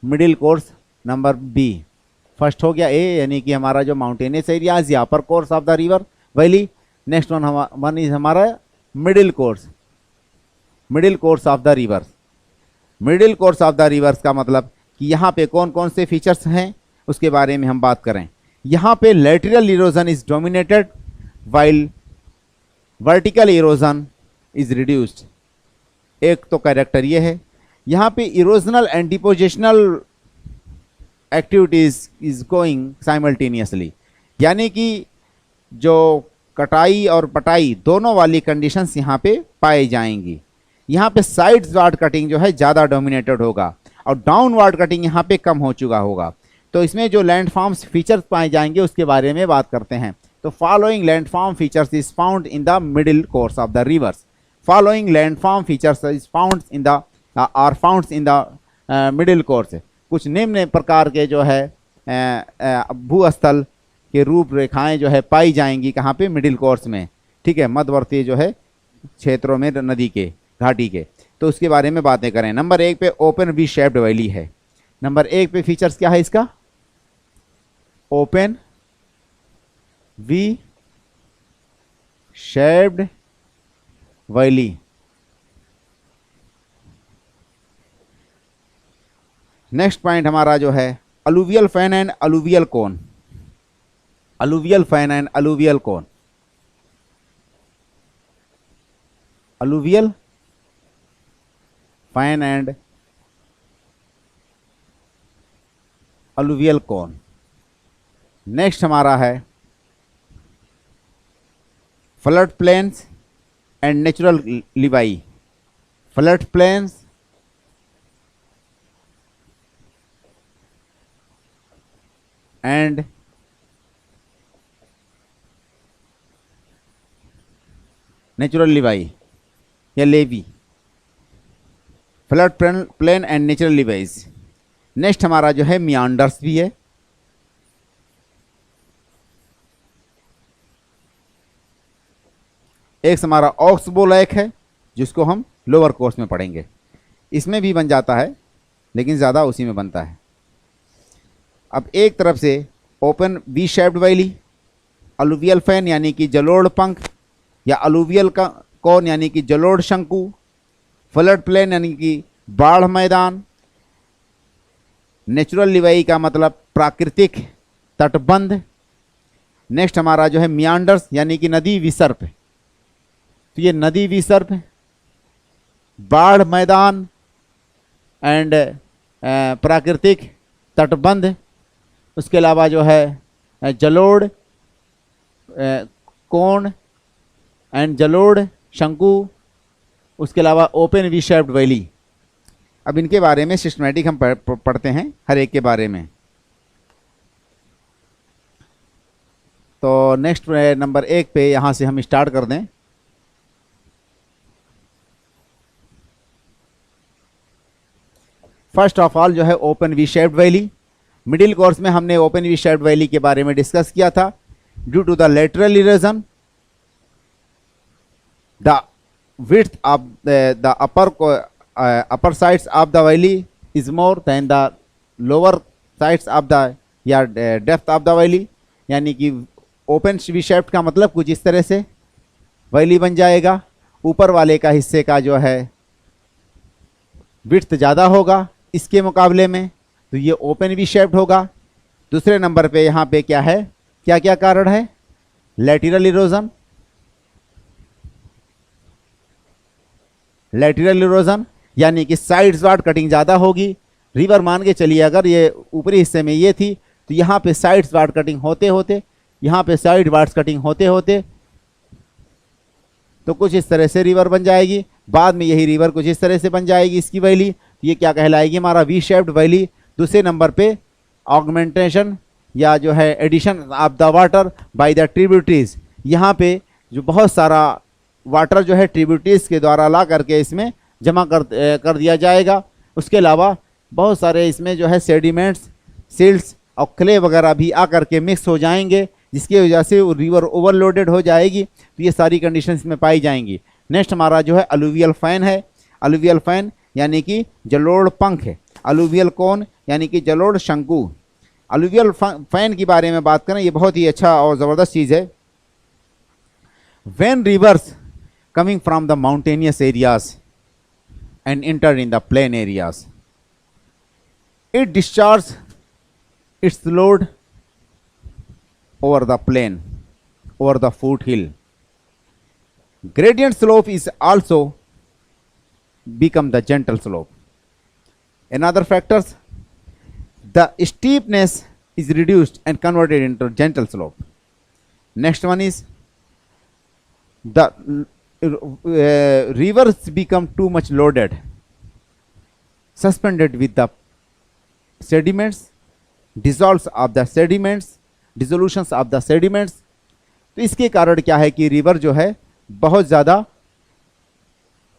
Middle course number B. First हो गया ए, यानी कि हमारा जो माउंटेनियस एरिया या upper course of the river valley. Next one is हमारा middle course, middle course of the rivers. Middle course of the rivers का मतलब कि यहाँ पे कौन कौन से फीचर्स हैं उसके बारे में हम बात करें। यहाँ पे lateral erosion is dominated while vertical erosion is reduced. एक तो कैरेक्टर ये है। यहाँ पे erosional and depositional activities is going simultaneously, यानी कि जो कटाई और पटाई दोनों वाली कंडीशंस यहाँ पे पाई जाएंगी। यहाँ पे साइडवार्ड कटिंग जो है ज़्यादा डोमिनेटेड होगा और डाउनवार्ड कटिंग यहाँ पे कम हो चुका होगा। तो इसमें जो लैंडफॉर्म्स फीचर्स पाए जाएंगे उसके बारे में बात करते हैं। तो following landform features is found in the middle course of the rivers. Following landform features is found in the are found in the middle course. कुछ निम्न प्रकार के जो है भूस्थल के रूपरेखाएं जो है पाई जाएंगी कहाँ पे, मिडिल कोर्स में, ठीक है, मध्यवर्ती जो है क्षेत्रों में नदी के घाटी के। तो उसके बारे में बातें करें। नंबर 1 पे ओपन वी शेप्ड वैली है। नंबर 1 पे फीचर्स क्या है इसका, open V shaped valley. Next point हमारा जो है alluvial fan and alluvial cone. Alluvial fan and alluvial cone. Alluvial fan and alluvial cone. Next हमारा है flood plains and natural levee. Flood plains and natural levee या levee. Flood plain and natural levees. Next हमारा जो है मियांडर्स भी है। एक हमारा ऑक्सबो लेक है जिसको हम लोअर कोर्स में पढ़ेंगे। इसमें भी बन जाता है लेकिन ज़्यादा उसी में बनता है। अब एक तरफ से open V shaped valley, alluvial fan यानी कि जलोढ़ पंख या अलुवियल कोन यानी कि जलोढ़ शंकु, फ्लड प्लेन यानी कि बाढ़ मैदान, नेचुरल लिवाई का मतलब प्राकृतिक तटबंध। नेक्स्ट हमारा जो है मियांडर्स यानी कि नदी विसर्प। तो ये नदी विसर्प, बाढ़ मैदान एंड प्राकृतिक तटबंध। उसके अलावा जो है जलोढ़ कोण एंड जलोढ़ शंकु। उसके अलावा ओपन वी शेप्ड वैली। अब इनके बारे में सिस्टमैटिक हम पढ़ते हैं हर एक के बारे में। तो नेक्स्ट नंबर 1 पे यहाँ से हम स्टार्ट कर दें। फर्स्ट ऑफ ऑल जो है open V shaped valley. Middle course में हमने ओपन वी शेप्ड वैली के बारे में डिस्कस किया था। Due to the lateral erosion the width of the upper sides of the valley is more than the lower sides of the या depth of the valley। यानी कि open V shaped का मतलब कुछ इस तरह से वैली बन जाएगा। ऊपर वाले का हिस्से का जो है विड्थ ज़्यादा होगा इसके मुकाबले में, तो ये ओपन वी शेप्ड होगा। दूसरे नंबर पे यहाँ पे क्या है, क्या क्या कारण है, लैटरल इरोजन। लैटरल इरोजन यानी कि साइड्सवार्ड कटिंग ज़्यादा होगी। रिवर मान के चलिए अगर ये ऊपरी हिस्से में ये थी तो यहाँ पे साइड्सवार्ड कटिंग होते होते, यहाँ पे साइडवार्ड कटिंग होते होते तो कुछ इस तरह से रिवर बन जाएगी। बाद में यही रिवर कुछ इस तरह से बन जाएगी इसकी वैली। ये क्या कहलाएगी, हमारा वी शेप्ड वैली। दूसरे नंबर पे ऑगमेंटेशन या जो है addition of the water by the tributaries. यहाँ पे जो बहुत सारा वाटर जो है ट्रिब्यूटरीज के द्वारा ला करके इसमें जमा कर दिया जाएगा। उसके अलावा बहुत सारे इसमें जो है सेडिमेंट्स, सिल्ट्स और क्ले वगैरह भी आकर के मिक्स हो जाएंगे, जिसकी वजह से वो रिवर ओवरलोडेड हो जाएगी। तो ये सारी कंडीशंस में पाई जाएंगी। नेक्स्ट हमारा जो है अलुवियल फैन है। अलुवियल फैन यानी कि जलोढ़ पंख है। अलुवियल कोन यानी कि जलोढ़ शंकु। अलुवियल फैन के बारे में बात करें, ये बहुत ही अच्छा और ज़बरदस्त चीज़ है। When reverse coming from the mountainous areas and enter in the plain areas, it discharges its load over the plain, over the foothill. Gradient slope is also become the gentle slope. Another factors, the steepness is reduced and converted into gentle slope. Next one is the rivers become too much loaded, suspended with the sediments, dissolves of the sediments, dissolutions of the sediments. तो इसके कारण क्या है कि river जो है बहुत ज्यादा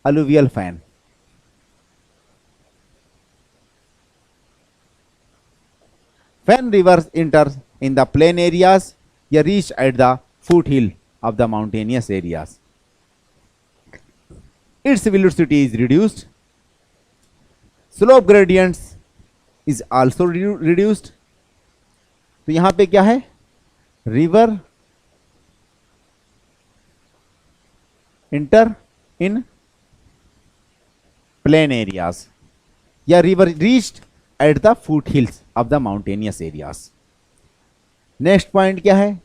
alluvial fan. When rivers enter in the plain areas, they reach at the foothill of the mountainous areas. Its velocity is reduced. Slope gradients is also reduced. तो यहां पे क्या है, रिवर इंटर इन प्लेन एरियाज या river reached at the foot hills of the mountainous areas. Next point क्या है,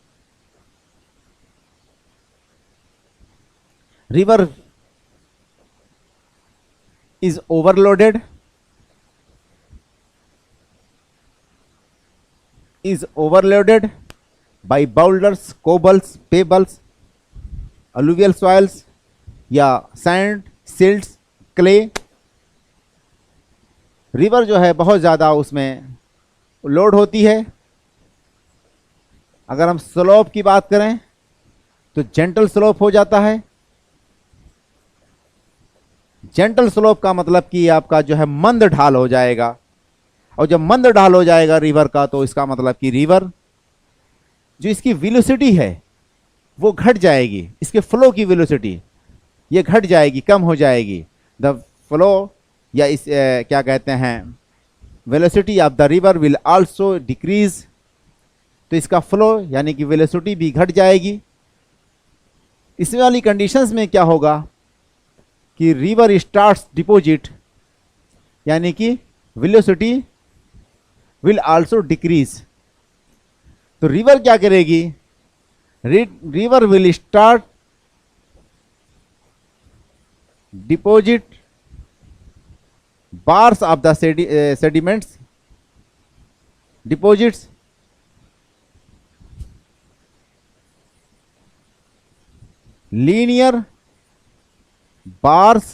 river is overloaded, by boulders, cobbles, pebbles, alluvial soils या sand, silts, clay। River जो है बहुत ज़्यादा उसमें लोड होती है। अगर हम स्लोप की बात करें तो जेंटल स्लोप हो जाता है। जेंटल स्लोप का मतलब कि आपका जो है मंद ढाल हो जाएगा, और जब मंद ढाल हो जाएगा रिवर का तो इसका मतलब कि रिवर जो इसकी वेलोसिटी है वो घट जाएगी, इसके फ्लो की वेलोसिटी ये घट जाएगी, कम हो जाएगी। द फ्लो या इस क्या कहते हैं velocity of the river will also decrease. तो इसका फ्लो यानी कि वेलोसिटी भी घट जाएगी। इस वाली कंडीशंस में क्या होगा कि रिवर स्टार्ट्स डिपोजिट यानी कि वेलोसिटी विल आल्सो डिक्रीज। तो रिवर क्या करेगी, river will start deposit bars of the sediments, deposits linear bars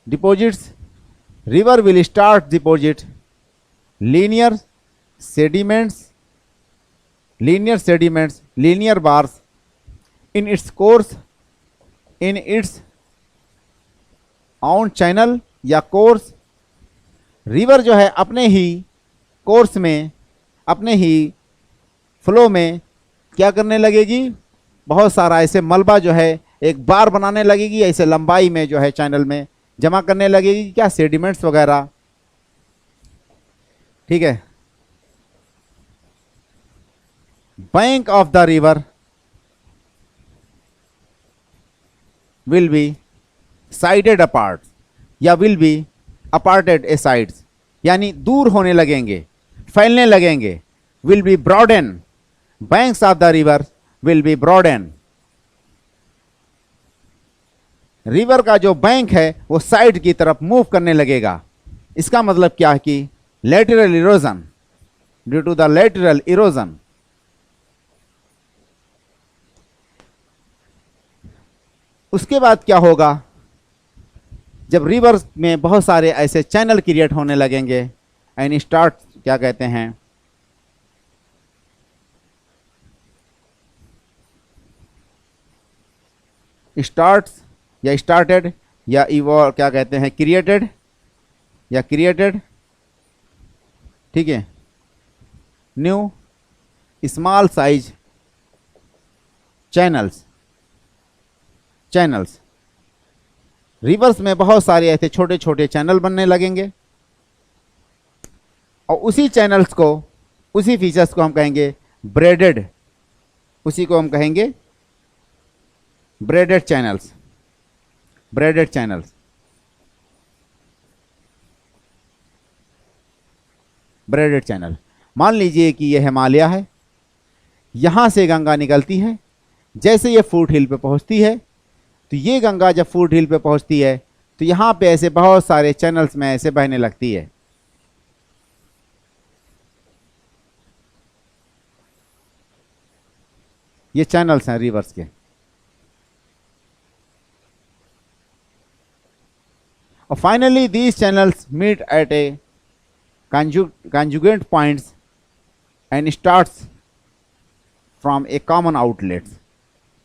deposits. River will start deposit linear sediments, linear bars in its course, in its own channel या course. River जो है अपने ही course में, अपने ही flow में क्या करने लगेगी, बहुत सारा ऐसे मलबा जो है एक बार बनाने लगेगी, ऐसे लंबाई में जो है चैनल में जमा करने लगेगी, क्या सेडिमेंट्स वगैरह। ठीक है, bank of the river will be sided apart या will be aparted a sides, यानी दूर होने लगेंगे, फैलने लगेंगे। Will be broaden, banks of the river will be broaden. River का जो बैंक है वो साइड की तरफ मूव करने लगेगा। इसका मतलब क्या है कि lateral erosion, due to the lateral erosion. उसके बाद क्या होगा, जब रिवर में बहुत सारे ऐसे चैनल क्रिएट होने लगेंगे एंड स्टार्ट क्या कहते हैं स्टार्ट्स या स्टार्टेड या इवॉल्व क्या कहते हैं क्रिएटेड या क्रिएटेड। ठीक है, new small size channels reverse में बहुत सारे ऐसे छोटे छोटे चैनल बनने लगेंगे और उसी चैनल्स को, उसी फीचर्स को हम कहेंगे ब्रेडेड, उसी को हम कहेंगे braided channels, braided channels, braided channel. मान लीजिए कि यह हिमालय है, यहां से गंगा निकलती है, जैसे ये फुट हिल पे पहुंचती है तो ये गंगा जब फुट हिल पे पहुंचती है तो यहां पे ऐसे बहुत सारे चैनल्स में ऐसे बहने लगती है। ये चैनल्स हैं रिवर्स के। और finally these channels meet at a conjugate points and starts from a common outlets।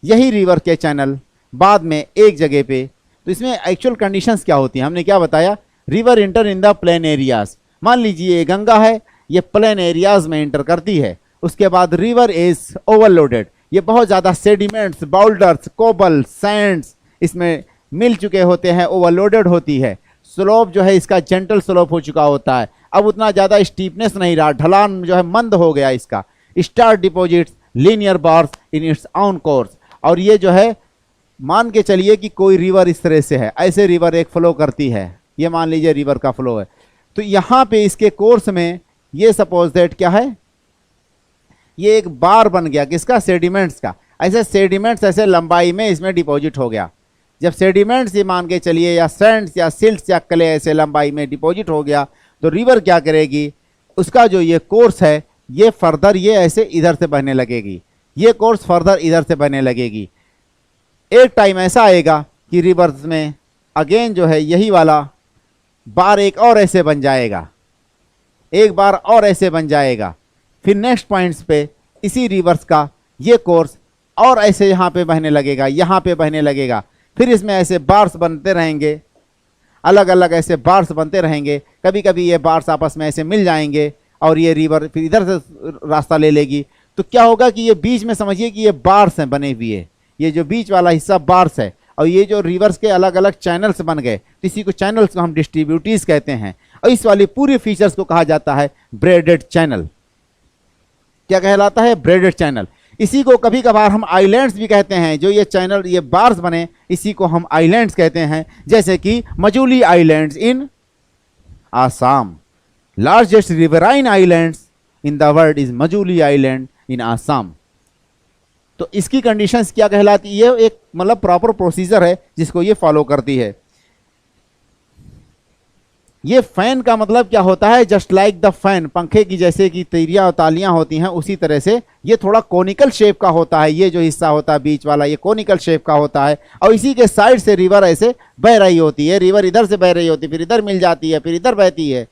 यही रिवर के चैनल बाद में एक जगह पे, तो इसमें एक्चुअल कंडीशंस क्या होती हैं हमने क्या बताया, river inter in the plain areas. मान लीजिए ये गंगा है, ये प्लेन एरियाज में इंटर करती है, उसके बाद रिवर इज ओवरलोडेड, ये बहुत ज़्यादा सेडिमेंट्स, बाउल्डर्स, कोबल, सैंड्स इसमें मिल चुके होते हैं, ओवरलोडेड होती है। स्लोप जो है इसका जेंटल स्लोप हो चुका होता है, अब उतना ज़्यादा स्टीपनेस नहीं रहा, ढलान जो है मंद हो गया इसका। Star deposits linear bars in its on course. और ये जो है मान के चलिए कि कोई रिवर इस तरह से है, ऐसे रिवर एक फ्लो करती है, ये मान लीजिए रिवर का फ्लो है, तो यहाँ पे इसके कोर्स में ये सपोज दैट क्या है, ये एक बार बन गया किसका, सेडिमेंट्स का। ऐसे सेडिमेंट्स ऐसे लंबाई में इसमें डिपॉजिट हो गया। जब सेडिमेंट्स ये मान के चलिए या सैंड्स या सिल्ट्स या क्ले ऐसे लंबाई में डिपॉजिट हो गया तो रिवर क्या करेगी, उसका जो ये कोर्स है ये फर्दर ये ऐसे इधर से बहने लगेगी, ये कोर्स फर्दर इधर से बहने लगेगी। एक टाइम ऐसा आएगा कि रिवर्स में अगेन जो है यही वाला बार एक और ऐसे बन जाएगा, एक बार और ऐसे बन जाएगा, फिर नेक्स्ट पॉइंट्स पे इसी रिवर्स का ये कोर्स और ऐसे यहाँ पे बहने लगेगा, यहाँ पे बहने लगेगा, फिर इसमें ऐसे बार्स बनते रहेंगे, अलग अलग ऐसे बार्स बनते रहेंगे। कभी कभी ये बार्स आपस में ऐसे मिल जाएंगे और ये रिवर फिर इधर से रास्ता ले लेगी। तो क्या होगा कि ये बीच में समझिए कि ये बार्स हैं बने हुए, ये जो बीच वाला हिस्सा बार्स है और ये जो रिवर्स के अलग अलग चैनल्स बन गए, तो इसी को चैनल्स को हम डिस्ट्रीब्यूटीज कहते हैं। और इस वाली पूरी फीचर्स को कहा जाता है ब्रेडेड चैनल। क्या कहलाता है, ब्रेडेड चैनल। इसी को कभी कभार हम आइलैंड्स भी कहते हैं, जो ये चैनल ये बार्स बने इसी को हम आइलैंड्स कहते हैं। जैसे कि Majuli islands in Assam, largest riverine islands in the world is Majuli island in Assam. तो इसकी कंडीशंस क्या कहलाती है, ये एक मतलब प्रॉपर प्रोसीजर है जिसको ये फॉलो करती है। ये फैन का मतलब क्या होता है, जस्ट लाइक द फैन, पंखे की जैसे कि तिरियां और तालियां होती हैं उसी तरह से ये थोड़ा कोनिकल शेप का होता है। ये जो हिस्सा होता है बीच वाला ये कोनिकल शेप का होता है और इसी के साइड से रिवर ऐसे बह रही होती है। रिवर इधर से बह रही होती है, फिर इधर मिल जाती है, फिर इधर बहती है।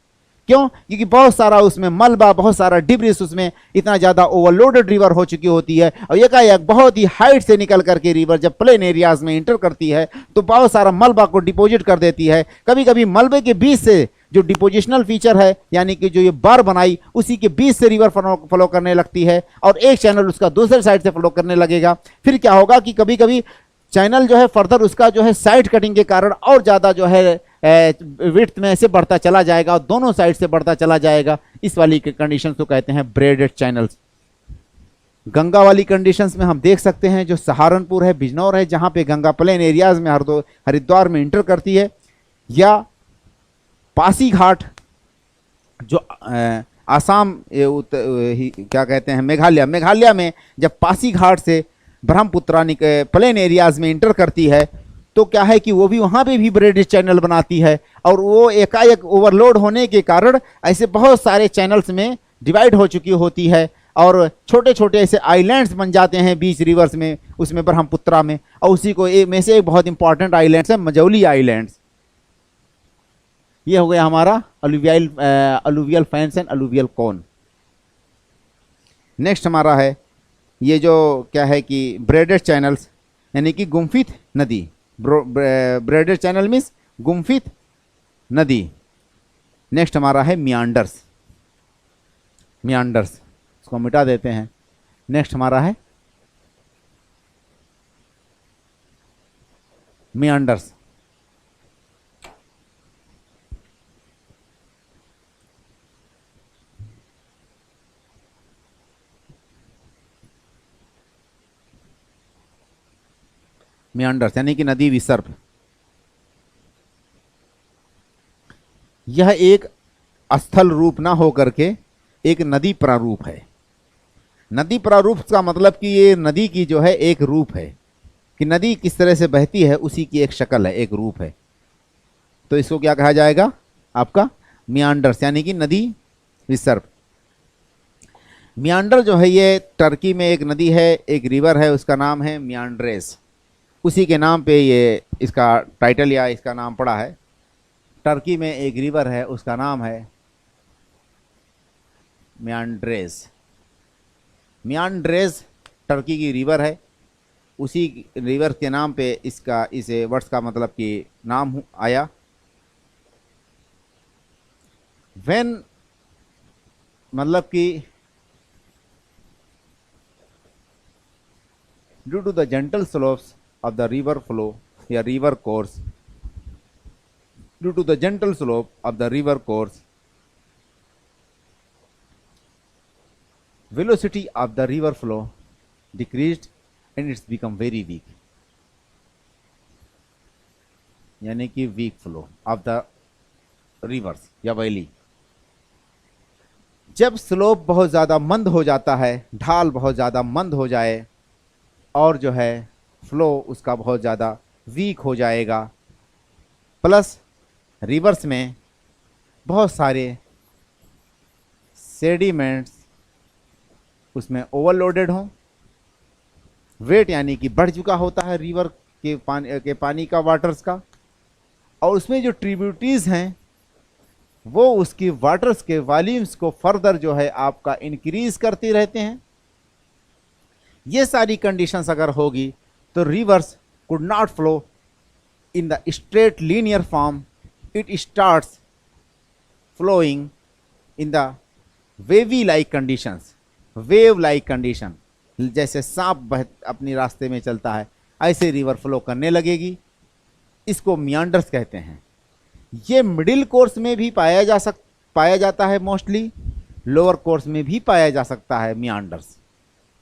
क्यों, क्योंकि बहुत सारा उसमें मलबा, बहुत सारा डिब्रिस, उसमें इतना ज़्यादा ओवरलोडेड रिवर हो चुकी होती है। और एकाएक बहुत ही हाइट से निकल करके रिवर जब प्लेन एरियाज में इंटर करती है तो बहुत सारा मलबा को डिपोजिट कर देती है। कभी कभी मलबे के बीच से जो डिपोजिशनल फीचर है, यानी कि जो ये बार बनाई उसी के बीच से रिवर फ्लो करने लगती है और एक चैनल उसका दूसरे साइड से फ्लो करने लगेगा। फिर क्या होगा कि कभी कभी चैनल जो है फर्दर उसका जो है साइड कटिंग के कारण और ज़्यादा जो है विड्थ में ऐसे बढ़ता चला जाएगा और दोनों साइड से बढ़ता चला जाएगा। इस वाली कंडीशन को कहते हैं ब्रेडेड चैनल्स। गंगा वाली कंडीशंस में हम देख सकते हैं जो सहारनपुर है, बिजनौर है, जहाँ पे गंगा प्लेन एरियाज में हरिद्वार में इंटर करती है, या पासीघाट जो आसाम क्या कहते हैं मेघालय में जब पासीघाट से ब्रह्मपुत्रा प्लेन एरियाज में इंटर करती है तो क्या है कि वो भी वहाँ पे भी ब्रेडेड चैनल बनाती है और वो एकाएक ओवरलोड होने के कारण ऐसे बहुत सारे चैनल्स में डिवाइड हो चुकी होती है और छोटे छोटे ऐसे आइलैंड्स बन जाते हैं बीच रिवर्स में, उसमें ब्रह्मपुत्रा में। और उसी को में से एक बहुत इंपॉर्टेंट आइलैंड्स है मजौली आइलैंड्स। ये हो गया हमारा alluvial fans and alluvial cone. Next हमारा है ये जो क्या है कि ब्रेडेड चैनल्स, यानी कि गुम्फित नदी। ब्रेडेड चैनल मीन्स गुम्फित नदी। नेक्स्ट हमारा है मियांडर्स। मियांडर्स इसको मिटा देते हैं। नेक्स्ट हमारा है मियांडर्स। मियांडर्स यानी कि नदी विसर्प, यह एक स्थल रूप ना हो करके एक नदी प्रारूप है। नदी प्रारूप का मतलब कि ये नदी की जो है एक रूप है, कि नदी किस तरह से बहती है उसी की एक शक्ल है, एक रूप है। तो इसको क्या कहा जाएगा आपका, मियांडर्स यानी कि नदी विसर्प। मियांडर जो है ये टर्की में एक नदी है, एक रिवर है, उसका नाम है मियांड्रेस। उसी के नाम पे ये इसका टाइटल या इसका नाम पड़ा है। टर्की में एक रिवर है, उसका नाम है मियांड्रेस। मियांड्रेस टर्की की रिवर है, उसी रिवर के नाम पे इसका, इसे वर्ड्स का मतलब कि नाम आया। वेन मतलब कि due to the gentle slopes of the river flow या river course, due to the gentle slope of the river course, velocity of the river flow decreased and it's become very weak, यानी कि weak flow of the rivers या valley. जब slope बहुत ज़्यादा मंद हो जाता है, ढाल बहुत ज़्यादा मंद हो जाए और जो है फ्लो उसका बहुत ज़्यादा वीक हो जाएगा, प्लस रिवर्स में बहुत सारे सेडिमेंट्स उसमें ओवरलोडेड हों, वेट यानी कि बढ़ चुका होता है रिवर के पानी का, वाटर्स का, और उसमें जो ट्रिब्यूटरीज हैं वो उसकी वाटर्स के वॉल्यूम्स को फर्दर जो है आपका इंक्रीज करते रहते हैं। ये सारी कंडीशंस अगर होगी तो rivers could not flow in the straight linear form, it starts flowing in the wavy like conditions, wave like condition, जैसे सांप अपनी रास्ते में चलता है ऐसे रिवर फ्लो करने लगेगी। इसको मियांडर्स कहते हैं। ये मिडिल कोर्स में भी पाया जाता है, मोस्टली लोअर कोर्स में भी पाया जा सकता है मियांडर्स,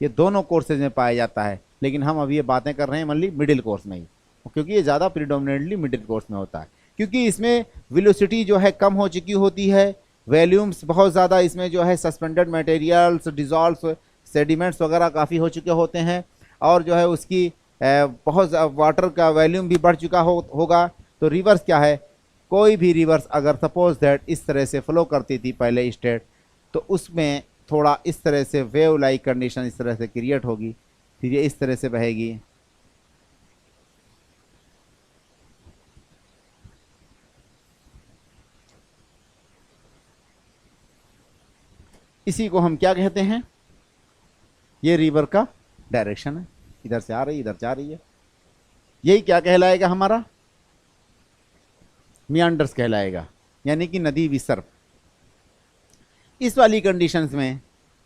ये दोनों कोर्सेज में पाया जाता है। लेकिन हम अभी ये बातें कर रहे हैं मनली मिडिल कोर्स में ही, क्योंकि ये ज़्यादा प्रीडोमिनेटली मिडिल कोर्स में होता है, क्योंकि इसमें वेलोसिटी जो है कम हो चुकी होती है, वॉल्यूम्स बहुत ज़्यादा इसमें जो है सस्पेंडेड मटेरियल्स, डिजॉल्व सेडिमेंट्स वगैरह काफ़ी हो चुके होते हैं, और जो है उसकी बहुत वाटर का वॉल्यूम भी बढ़ चुका होगा। तो रिवर्स क्या है, कोई भी रिवर्स अगर सपोज दैट इस तरह से फ्लो करती थी पहले स्टेट, तो उसमें थोड़ा इस तरह से वेव लाइक कंडीशन इस तरह से क्रिएट होगी, फिर ये इस तरह से बहेगी। इसी को हम क्या कहते हैं, ये रिवर का डायरेक्शन है, इधर से आ रही इधर जा रही है, यही क्या कहलाएगा हमारा, मियांडर्स कहलाएगा, यानी कि नदी विसर्प। इस वाली कंडीशंस में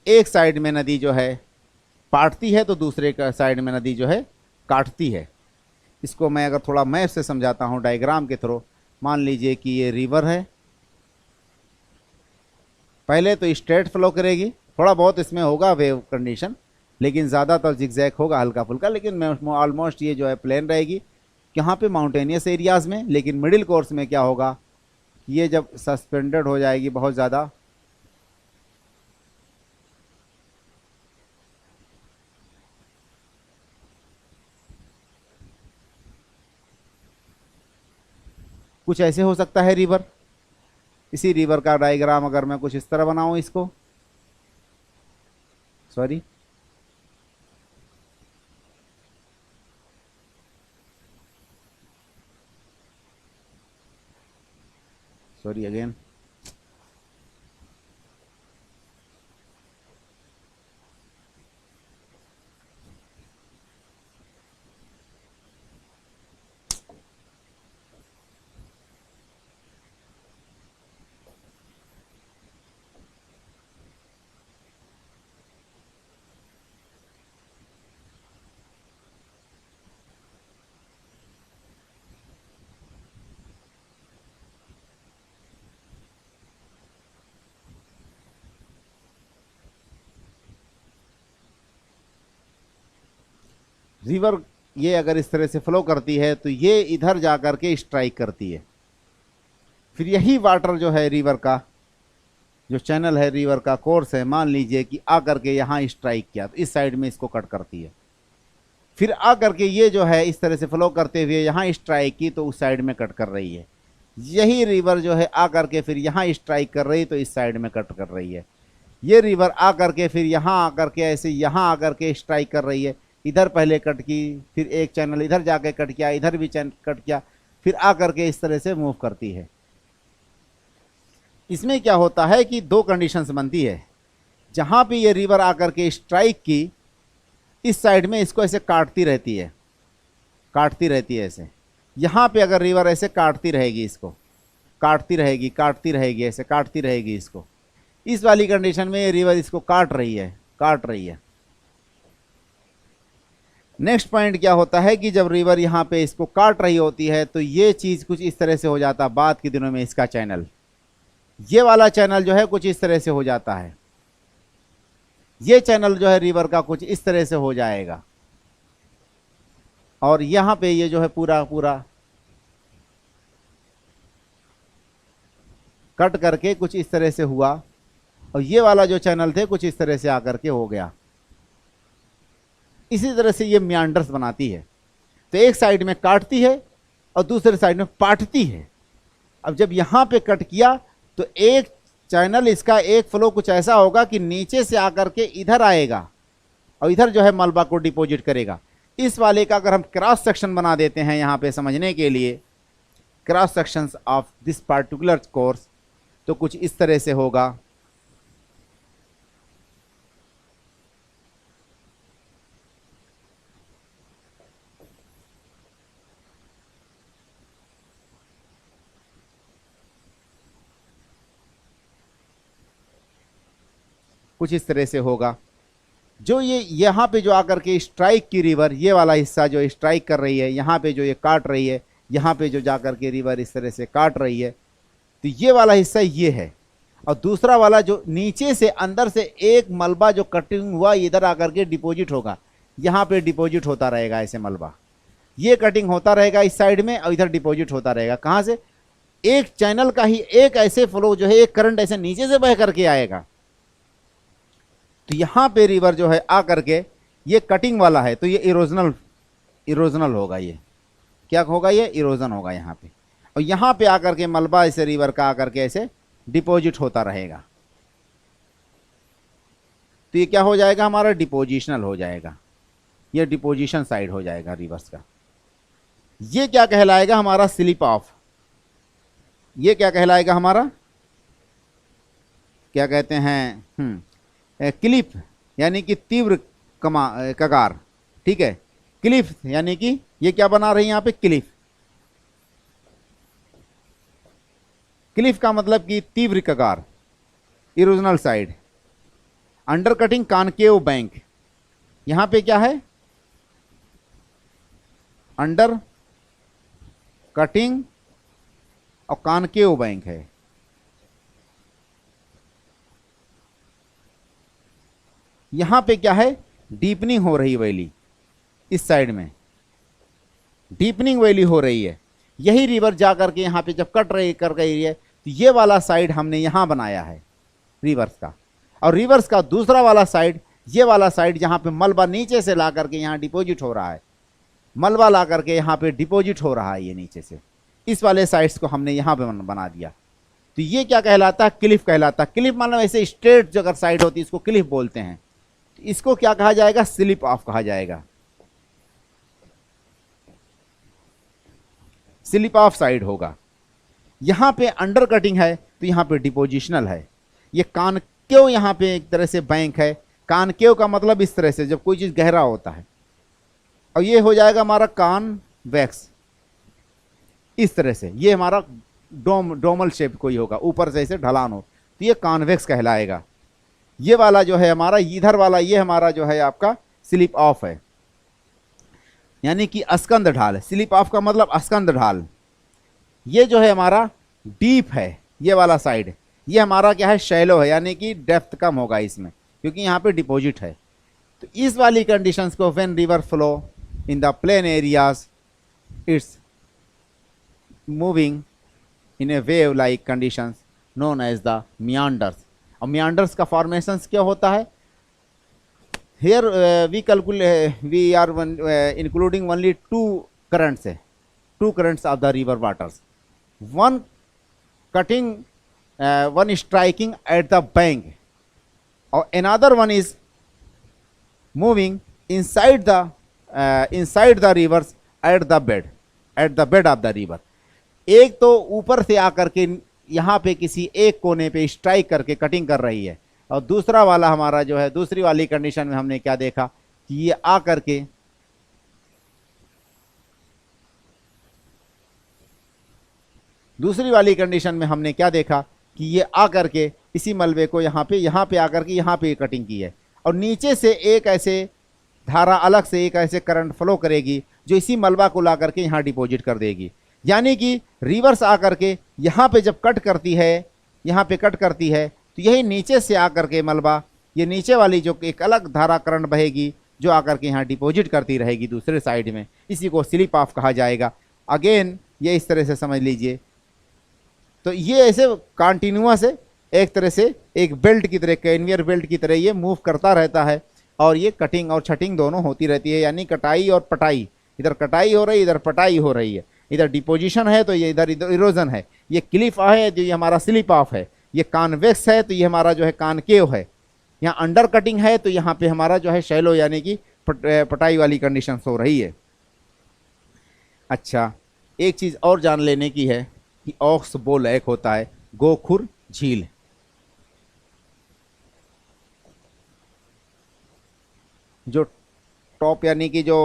एक साइड में नदी जो है पाटती है तो दूसरे का साइड में नदी जो है काटती है। इसको मैं अगर थोड़ा मैप से समझाता हूँ डायग्राम के थ्रू, मान लीजिए कि ये रिवर है, पहले तो स्ट्रेट फ्लो करेगी, थोड़ा बहुत इसमें होगा वेव कंडीशन, लेकिन ज़्यादातर जिगजैग होगा हल्का फुल्का, लेकिन ऑलमोस्ट ये जो है प्लेन रहेगी यहाँ पे माउंटेनियस एरियाज़ में। लेकिन मिडिल कोर्स में क्या होगा, ये जब सस्पेंडेड हो जाएगी बहुत ज़्यादा, कुछ ऐसे हो सकता है रिवर। इसी रिवर का डायग्राम अगर मैं कुछ इस तरह बनाऊं, इसको सॉरी सॉरी अगेन, रिवर ये अगर इस तरह से फ्लो करती है तो ये इधर जा कर के स्ट्राइक करती है। फिर यही वाटर जो है रिवर का जो चैनल है, रिवर का कोर्स है, मान लीजिए कि आकर के यहाँ स्ट्राइक किया तो इस साइड में इसको कट करती है। फिर आकर के ये जो है इस तरह से फ्लो करते हुए यहाँ स्ट्राइक की तो उस साइड में कट कर रही है। यही रिवर जो है आकर के फिर यहाँ स्ट्राइक कर रही तो इस साइड में कट कर रही है। ये रिवर आकर के फिर यहाँ आकर के ऐसे यहाँ आकर के स्ट्राइक कर रही है। इधर पहले कट की, फिर एक चैनल इधर जाके कट किया, इधर भी चैनल कट किया, फिर आकर के इस तरह से मूव करती है। इसमें क्या होता है कि दो कंडीशंस बनती है। जहाँ पे ये रिवर आकर के स्ट्राइक की, इस साइड में इसको ऐसे काटती रहती है, काटती रहती है ऐसे। यहाँ पे अगर रिवर ऐसे काटती रहेगी, इसको काटती रहेगी, काटती रहेगी, ऐसे काटती रहेगी इसको, इस वाली कंडीशन में ये रिवर इसको काट रही है, काट रही है। नेक्स्ट पॉइंट क्या होता है कि जब रिवर यहाँ पे इसको काट रही होती है तो ये चीज़ कुछ इस तरह से हो जाता है। बाद के दिनों में इसका चैनल, ये वाला चैनल जो है कुछ इस तरह से हो जाता है। ये चैनल जो है रिवर का कुछ इस तरह से हो जाएगा और यहाँ पे ये जो है पूरा पूरा कट करके कुछ इस तरह से हुआ और ये वाला जो चैनल थे कुछ इस तरह से आकर के हो गया। इसी तरह से ये मियांडर्स बनाती है। तो एक साइड में काटती है और दूसरे साइड में पाटती है। अब जब यहाँ पे कट किया तो एक चैनल इसका एक फ्लो कुछ ऐसा होगा कि नीचे से आकर के इधर आएगा और इधर जो है मलबा को डिपॉजिट करेगा। इस वाले का अगर हम क्रॉस सेक्शन बना देते हैं यहाँ पे समझने के लिए, cross sections of this particular course, तो कुछ इस तरह से होगा। कुछ इस तरह से होगा। जो ये यहाँ पे जो आकर के स्ट्राइक की रिवर, ये वाला हिस्सा जो स्ट्राइक कर रही है, यहाँ पे जो ये काट रही है, यहाँ पे जो जाकर के रिवर इस तरह से काट रही है, तो ये वाला हिस्सा ये है। और दूसरा वाला जो नीचे से अंदर से एक मलबा जो कटिंग हुआ इधर आकर के डिपॉजिट होगा, यहाँ पे डिपॉजिट होता रहेगा ऐसे मलबा। ये कटिंग होता रहेगा इस साइड में और इधर डिपॉजिट होता रहेगा। कहाँ से? एक चैनल का ही एक ऐसे फ्लो जो है, एक करंट ऐसे नीचे से बह करके आएगा। तो यहाँ पे रिवर जो है आकर के ये कटिंग वाला है तो ये इरोजनल होगा। ये क्या होगा? ये इरोजन होगा यहाँ पे। और यहाँ पे आकर के मलबा ऐसे रिवर का आकर के ऐसे डिपॉजिट होता रहेगा। तो ये क्या हो जाएगा? हमारा डिपोजिशनल हो जाएगा। ये डिपोजिशन साइड हो जाएगा रिवर्स का। ये क्या कहलाएगा? हमारा स्लिप ऑफ। ये क्या कहलाएगा? हमारा क्या कहते हैं? क्लिफ, यानी कि तीव्र कगार। ठीक है, क्लिफ यानी कि ये क्या बना रही है यहाँ पे? क्लिफ। क्लिफ का मतलब कि तीव्र कगार, erosional side. Under cutting concave bank, यहां पे क्या है? अंडर कटिंग और कॉनकेव बैंक है। यहां पे क्या है? डीपनिंग हो रही वैली, इस साइड में डीपनिंग वैली हो रही है। यही रिवर जा करके यहाँ पे जब कट रही कर रही है तो ये वाला साइड हमने यहाँ बनाया है रिवर्स का। और रिवर्स का दूसरा वाला साइड, ये वाला साइड जहाँ पे मलबा नीचे से ला करके यहाँ डिपॉजिट हो रहा है, मलबा ला करके यहाँ पे डिपॉजिट हो रहा है ये नीचे से, इस वाले साइड्स को हमने यहाँ पे बना दिया। तो ये क्या कहलाता है? क्लिफ कहलाता है। क्लिफ मतलब ऐसे स्ट्रेट जो अगर साइड होती है इसको क्लिफ बोलते हैं। इसको क्या कहा जाएगा? स्लिप ऑफ कहा जाएगा। स्लिप ऑफ साइड होगा। यहां पे अंडर कटिंग है तो यहां पे डिपोजिशनल है। ये कॉनकेव यहां पे एक तरह से बैंक है। कॉनकेव का मतलब इस तरह से जब कोई चीज गहरा होता है। और ये हो जाएगा हमारा कॉन्वेक्स, इस तरह से। ये हमारा डोमल शेप कोई होगा, ऊपर से ऐसे ढलान हो, तो ये कॉन्वेक्स कहलाएगा। ये वाला जो है हमारा इधर वाला, ये हमारा जो है आपका स्लिप ऑफ है, यानी कि अस्कंद ढाल। स्लिप ऑफ का मतलब अस्कंद ढाल। ये जो है हमारा डीप है, ये वाला साइड। ये हमारा क्या है? शैलो है, यानी कि डेप्थ कम होगा इसमें, क्योंकि यहाँ पे डिपॉजिट है। तो इस वाली कंडीशंस को when river flow in the plain areas it's moving in a wave like conditions known as the meanders. और meanders का formations क्या होता है? Here we calculate we are including only two currents of the river waters, one cutting one striking at the bank or another one is moving inside the rivers at the bed of the river. एक तो ऊपर से आकर के यहाँ पे किसी एक कोने पे स्ट्राइक करके कटिंग कर रही है, और दूसरा वाला हमारा जो है, दूसरी वाली कंडीशन में हमने क्या देखा कि ये आकर के दूसरी वाली कंडीशन में हमने क्या देखा कि ये आकर के इसी मलबे को यहाँ पे आकर के यहाँ पे कटिंग की है, और नीचे से एक ऐसे धारा अलग से एक ऐसे करंट फ्लो करेगी जो इसी मलबा को ला करके यहाँ डिपॉजिट कर देगी। यानी कि रिवर्स आकर के यहाँ पे जब कट करती है, यहाँ पे कट करती है, तो यही नीचे से आकर के मलबा, ये नीचे वाली जो एक अलग धारा करंट बहेगी जो आकर के यहाँ डिपॉजिट करती रहेगी दूसरे साइड में, इसी को स्लिप ऑफ कहा जाएगा। अगेन ये इस तरह से समझ लीजिए। तो ये ऐसे कंटिन्यूअस है, एक तरह से एक बेल्ट की तरह, कन्वेयर बेल्ट की तरह ये मूव करता रहता है, और ये कटिंग और छटिंग दोनों होती रहती है। यानी कटाई और पटाई, इधर कटाई हो रही, इधर पटाई हो रही है, इधर डिपोजिशन है तो ये इधर इरोजन है, ये क्लिफ है तो ये हमारा स्लिप ऑफ है, ये कॉन्वेक्स है तो ये हमारा जो है कॉनकेव है, यहाँ अंडर कटिंग है तो यहाँ पे हमारा जो है शैलो यानी कि पटाई वाली कंडीशन हो रही है। अच्छा, एक चीज़ और जान लेने की है कि ऑक्स बो लैक होता है गोखुर झील। जो टॉप यानी कि जो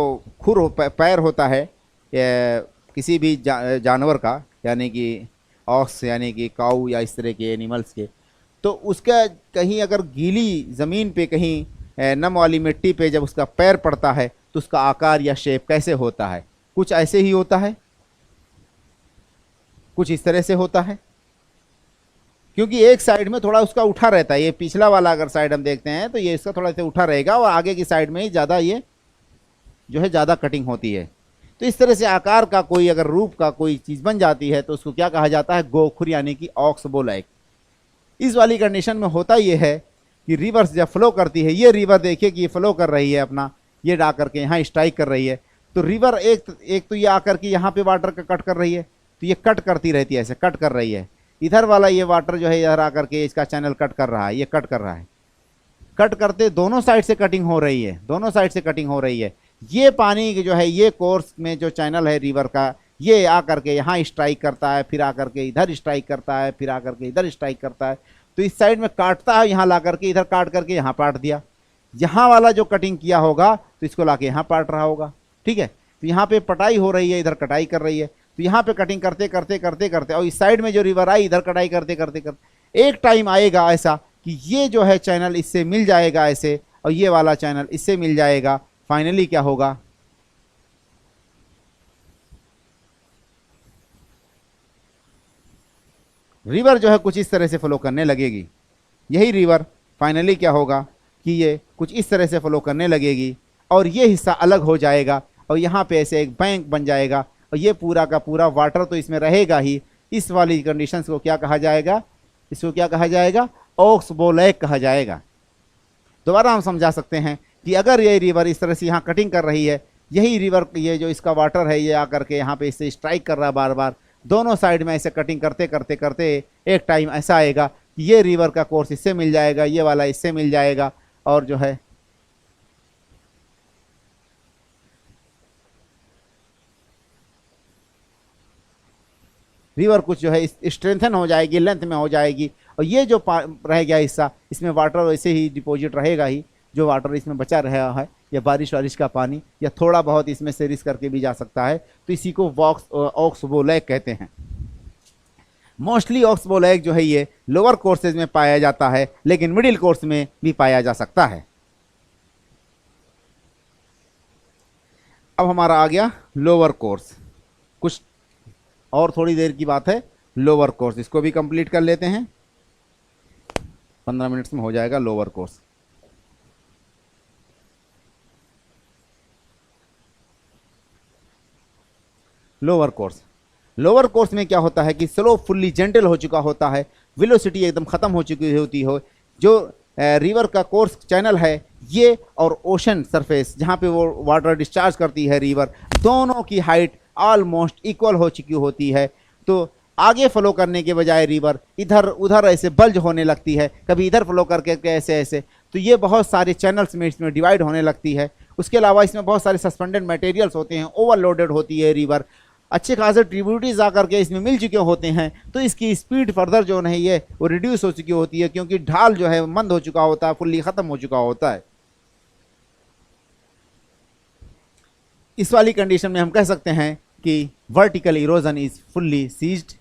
खुर पैर होता है किसी भी जानवर का, यानी कि ऑक्स यानी कि काऊ या इस तरह के एनिमल्स के, तो उसका कहीं अगर गीली ज़मीन पे, कहीं नम वाली मिट्टी पे जब उसका पैर पड़ता है तो उसका आकार या शेप कैसे होता है? कुछ ऐसे ही होता है, कुछ इस तरह से होता है, क्योंकि एक साइड में थोड़ा उसका उठा रहता है। ये पिछला वाला अगर साइड हम देखते हैं तो ये इसका थोड़ा सा उठा रहेगा, और आगे की साइड में ही ज़्यादा ये जो है ज़्यादा कटिंग होती है। तो इस तरह से आकार का कोई अगर रूप का कोई चीज़ बन जाती है तो उसको क्या कहा जाता है? गोखुर यानी कि ऑक्स बो लैक। इस वाली कंडीशन में होता ये है कि रिवर्स जब फ्लो करती है, ये रिवर देखिए कि ये फ्लो कर रही है अपना, ये डा करके यहाँ स्ट्राइक कर रही है, तो रिवर एक तो ये आकर के यहाँ पे वाटर का कट कर रही है, तो ये कट करती रहती है, ऐसे कट कर रही है। इधर वाला ये वाटर जो है इधर आकर के इसका चैनल कट कर रहा है, ये कट कर रहा है, कट करते दोनों साइड से कटिंग हो रही है, दोनों साइड से कटिंग हो रही है। ये पानी जो है, ये कोर्स में जो चैनल है रिवर का, ये आकर के यहाँ स्ट्राइक करता है, फिर आकर के इधर स्ट्राइक करता है, फिर आकर के इधर स्ट्राइक करता है। तो इस साइड में काटता है, यहाँ ला करके इधर काट करके यहाँ पाट दिया, यहाँ वाला जो कटिंग किया होगा तो इसको लाके यहाँ पाट रहा होगा। ठीक है, तो यहाँ पे पटाई हो रही है, इधर कटाई कर रही है, तो यहाँ पे कटिंग करते करते करते करते, और इस साइड में जो रिवर आई इधर कटाई करते करते करते एक टाइम आएगा ऐसा कि ये जो है चैनल इससे मिल जाएगा ऐसे, और ये वाला चैनल इससे मिल जाएगा। फाइनली क्या होगा? रिवर जो है कुछ इस तरह से फ्लो करने लगेगी। यही रिवर फाइनली क्या होगा कि ये कुछ इस तरह से फ्लो करने लगेगी, और ये हिस्सा अलग हो जाएगा, और यहाँ पे ऐसे एक बैंक बन जाएगा, और ये पूरा का पूरा वाटर तो इसमें रहेगा ही। इस वाली कंडीशंस को क्या कहा जाएगा? इसको क्या कहा जाएगा? ऑक्स बो लैक कहा जाएगा। दोबारा हम समझा सकते हैं कि अगर ये रिवर इस तरह से यहाँ कटिंग कर रही है, यही रिवर, ये जो इसका वाटर है, ये आकर के यहाँ पे इससे स्ट्राइक कर रहा है बार बार, दोनों साइड में ऐसे कटिंग करते करते करते एक टाइम ऐसा आएगा कि ये रिवर का कोर्स इससे मिल जाएगा, ये वाला इससे मिल जाएगा, और जो है रिवर कुछ जो है स्ट्रेंथन हो जाएगी, लेंथ में हो जाएगी, और ये जो रह गया हिस्सा, इसमें वाटर वैसे ही डिपॉजिट रहेगा ही, जो वाटर इसमें बचा रहा है, या बारिश वारिश का पानी, या थोड़ा बहुत इसमें से रिस करके भी जा सकता है। तो इसी को ऑक्स बो लैक कहते हैं। मोस्टली ऑक्स बो लैक जो है ये लोअर कोर्सेज में पाया जाता है, लेकिन मिडिल कोर्स में भी पाया जा सकता है। अब हमारा आ गया लोअर कोर्स, कुछ और थोड़ी देर की बात है। लोअर कोर्स इसको भी कंप्लीट कर लेते हैं, 15 मिनट्स में हो जाएगा lower course. Lower course. Lower course में क्या होता है कि स्लोप फुल्ली जेंटल हो चुका होता है, वेलोसिटी एकदम ख़त्म हो चुकी होती हो। जो रिवर का कोर्स चैनल है ये और ओशन सरफेस जहाँ पे वो वाटर डिस्चार्ज करती है रिवर, दोनों की हाइट ऑलमोस्ट इक्वल हो चुकी होती है। तो आगे फ्लो करने के बजाय रिवर इधर उधर ऐसे बल्ज होने लगती है, कभी इधर फ्लो करके ऐसे ऐसे, तो ये बहुत सारे चैनल्स में इसमें डिवाइड होने लगती है। उसके अलावा इसमें बहुत सारे सस्पेंडेड मटेरियल्स होते हैं, ओवरलोडेड होती है रिवर, अच्छे खासे ट्रिब्यूटरीज आकर के इसमें मिल चुके होते हैं, तो इसकी स्पीड फर्दर जो है ये वो रिड्यूस हो चुकी होती है, क्योंकि ढाल जो है मंद हो चुका होता है, फुल्ली ख़त्म हो चुका होता है। इस वाली कंडीशन में हम कह सकते हैं कि vertical erosion is fully ceased.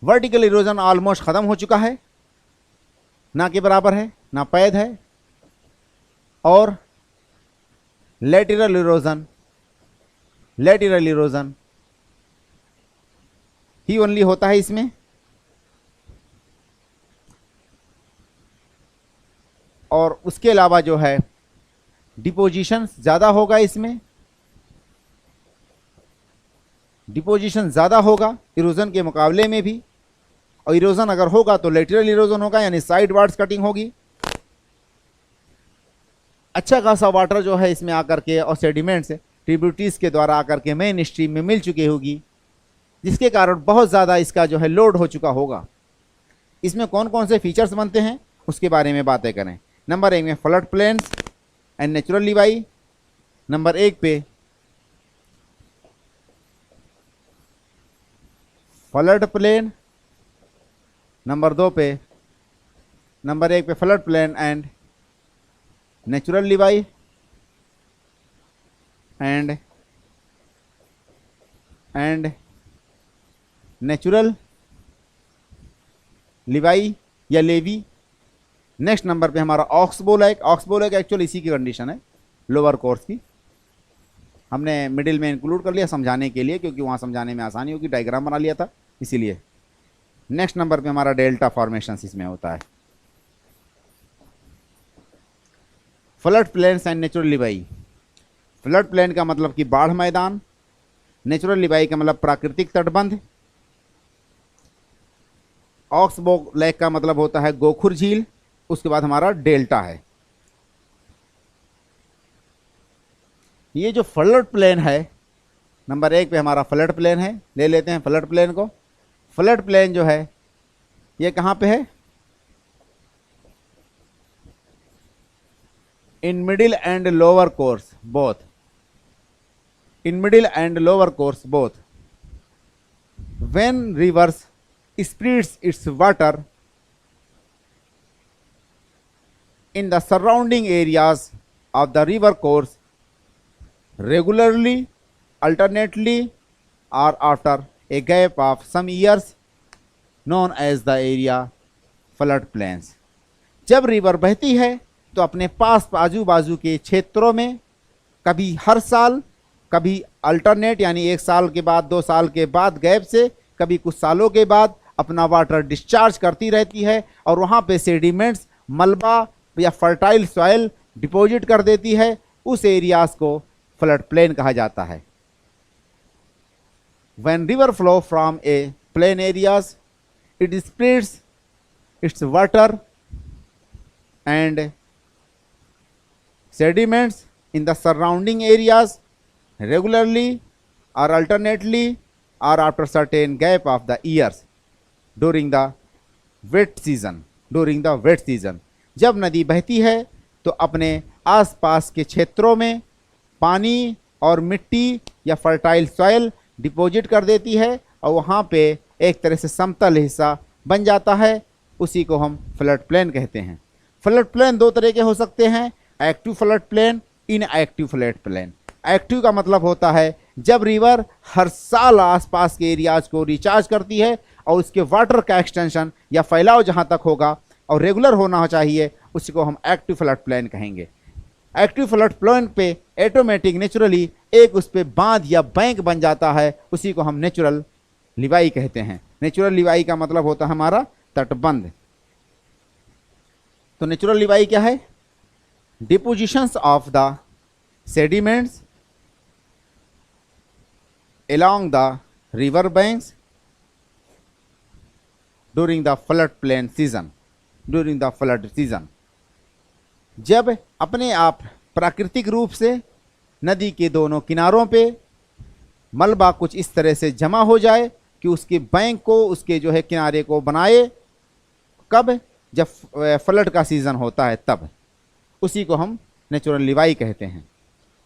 Vertical erosion almost ख़त्म हो चुका है, ना के बराबर है ना पैद है। और लेटरल इरोजन ही ओनली होता है इसमें। और उसके अलावा जो है डिपोजिशन ज़्यादा होगा, इसमें डिपोजिशन ज़्यादा होगा इरोजन के मुकाबले में भी। और इरोजन अगर होगा तो लेटरल इरोजन होगा, यानी साइड वार्ड्स कटिंग होगी। अच्छा खासा वाटर जो है इसमें आकर के और सेडिमेंट्स ट्रिब्यूटरीज के द्वारा आकर के मेन स्ट्रीम में मिल चुकी होगी, जिसके कारण बहुत ज़्यादा इसका जो है लोड हो चुका होगा। इसमें कौन कौन से फीचर्स बनते हैं उसके बारे में बातें करें। नंबर 1 में flood plains and natural लीवाई। Number 1 पे फ्लड प्लेन, नंबर 2 पे नंबर 1 पे flood plain and natural लीवाई and natural लीवाई या लेवी। नेक्स्ट नंबर पे हमारा oxbow lake. Oxbow lake actually इसी की कंडीशन है लोअर कोर्स की, हमने मिडिल में इंक्लूड कर लिया समझाने के लिए, क्योंकि वहाँ समझाने में आसानी होगी, डायग्राम बना लिया था इसीलिए। नेक्स्ट नंबर पे हमारा डेल्टा फॉर्मेशन इसमें होता है। Flood plains and natural लीवाई। Flood plain का मतलब कि बाढ़ मैदान, नेचुरल लीवाई का मतलब प्राकृतिक तटबंध, ऑक्सबो लेक का मतलब होता है गोखुर झील, उसके बाद हमारा डेल्टा है। ये जो फ्लड प्लेन है, नंबर 1 पे हमारा फ्लड प्लेन है, ले लेते हैं फ्लड प्लेन को। फ्लड प्लेन जो है ये कहाँ पे है, in middle and lower course both, in middle and lower course both, when rivers spreads its water in the surrounding areas of the river course regularly, alternately, or after a gap of some years, known as the area flood plains। जब river बहती है तो अपने पास आजू बाजू के क्षेत्रों में कभी हर साल, कभी अल्टरनेट यानी 1 साल के बाद 2 साल के बाद गैप से, कभी कुछ सालों के बाद अपना वाटर डिस्चार्ज करती रहती है, और वहाँ पे सेडिमेंट्स, मलबा या फर्टाइल सॉइल डिपॉजिट कर देती है। उस एरियाज को फ्लड प्लेन कहा जाता है। When river flow from A plain areas it spreads it's water and sediments in the surrounding areas regularly और alternately or after certain gap of the years during the wet season। जब नदी बहती है तो अपने आसपास के क्षेत्रों में पानी और मिट्टी या फर्टाइल सॉइल डिपॉजिट कर देती है, और वहाँ पे एक तरह से समतल हिस्सा बन जाता है, उसी को हम फ्लड प्लेन कहते हैं। फ्लड प्लेन 2 तरह के हो सकते हैं, active flood plain, inactive flood plain. Active का मतलब होता है जब रिवर हर साल आसपास के एरियाज को रिचार्ज करती है, और उसके वाटर का एक्सटेंशन या फैलाव जहां तक होगा और रेगुलर होना चाहिए, उसी को हम एक्टिव फ्लड प्लेन कहेंगे। एक्टिव फ्लड प्लेन पे ऑटोमेटिक नेचुरली एक उस पे बांध या बैंक बन जाता है, उसी को हम नेचुरल लीवाई कहते हैं। नेचुरल लीवाई का मतलब होता है हमारा तटबंध। तो नेचुरल लिवाई क्या है? Depositions of the sediments along the river banks during the flood season, जब अपने आप प्राकृतिक रूप से नदी के दोनों किनारों पे मलबा कुछ इस तरह से जमा हो जाए कि उसके बैंक को, उसके जो है किनारे को बनाए, कब? जब फ्लड का सीजन होता है तब, उसी को हम नेचुरल लिवाई कहते हैं।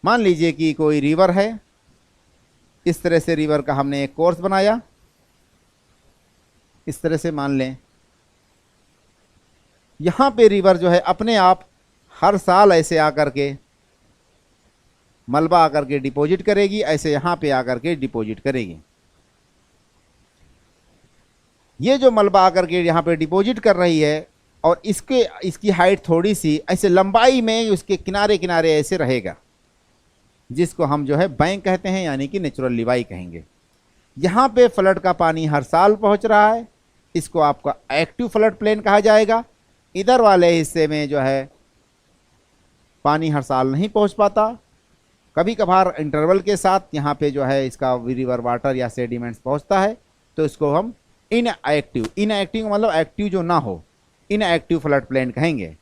मान लीजिए कि कोई रिवर है, इस तरह से रिवर का हमने एक कोर्स बनाया, इस तरह से मान लें यहां पे रिवर जो है अपने आप हर साल ऐसे आकर के मलबा आकर के डिपॉजिट करेगी, ऐसे यहां पे आकर के डिपॉजिट करेगी। ये जो मलबा आकर के यहां पे डिपॉजिट कर रही है और इसकी हाइट थोड़ी सी ऐसे लंबाई में उसके किनारे किनारे ऐसे रहेगा, जिसको हम जो है बैंक कहते हैं, यानी कि नेचुरल लिवाई कहेंगे। यहाँ पे फ्लड का पानी हर साल पहुँच रहा है, इसको आपका एक्टिव फ्लड प्लेन कहा जाएगा। इधर वाले हिस्से में जो है पानी हर साल नहीं पहुँच पाता, कभी कभार इंटरवल के साथ यहाँ पे जो है इसका रिवर वाटर या सेडिमेंट्स पहुँचता है, तो इसको हम इनएक्टिव मतलब एक्टिव जो ना हो, इनएक्टिव फ्लड प्लेन कहेंगे।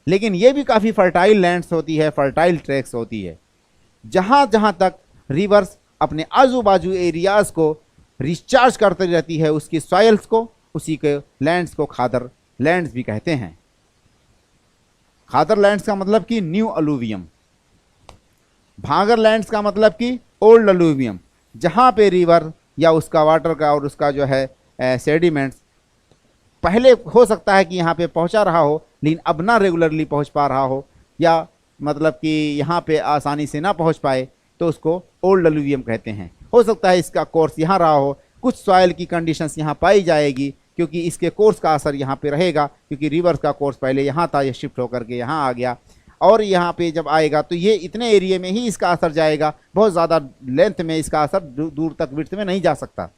लेकिन ये भी काफ़ी फर्टाइल लैंड्स होती है, फर्टाइल ट्रैक्स होती है, जहाँ जहाँ तक रिवर्स अपने आजू बाजू एरियाज़ को रिचार्ज करती रहती है, उसकी सॉइल्स को, उसी के लैंड्स को खादर लैंड्स भी कहते हैं। खादर लैंड्स का मतलब कि न्यू अलूवियम, भांगर लैंड्स का मतलब कि ओल्ड अलूवियम, जहाँ पे रिवर या उसका वाटर का और उसका जो है सेडिमेंट्स पहले हो सकता है कि यहाँ पे पहुँचा रहा हो, लेकिन अब ना रेगुलरली पहुँच पा रहा हो, या मतलब कि यहाँ पे आसानी से ना पहुँच पाए, तो उसको ओल्ड अलूवियम कहते हैं। हो सकता है इसका कोर्स यहाँ रहा हो, कुछ सॉइल की कंडीशंस यहाँ पाई जाएगी, क्योंकि इसके कोर्स का असर यहाँ पे रहेगा, क्योंकि रिवर्स का कोर्स पहले यहाँ था, ये शिफ्ट होकर के यहाँ आ गया, और यहाँ पे जब आएगा तो ये इतने एरिया में ही इसका असर जाएगा, बहुत ज़्यादा लेंथ में इसका असर दूर तक विड्थ में नहीं जा सकता।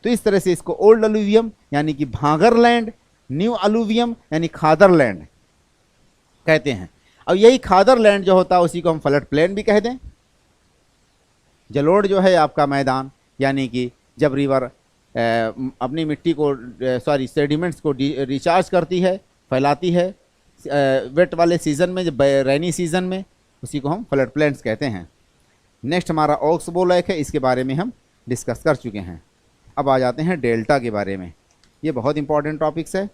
तो इस तरह से इसको ओल्ड अलूवियम यानी कि भांगर लैंड, न्यू अलूवियम यानी खादर लैंड कहते हैं। अब यही खादर लैंड जो होता है उसी को हम फ्लड प्लेन भी कह दें। जलोढ़ जो है आपका मैदान, यानी कि जब रिवर अपनी मिट्टी को सेडिमेंट्स को रिचार्ज करती है, फैलाती है वेट वाले सीज़न में, जब रेनी सीज़न में, उसी को हम फ्लड प्लेन्स कहते हैं। नेक्स्ट हमारा ऑक्सबो लेक है, इसके बारे में हम डिस्कस कर चुके हैं। अब आ जाते हैं डेल्टा के बारे में। ये बहुत इंपॉर्टेंट टॉपिक्स है।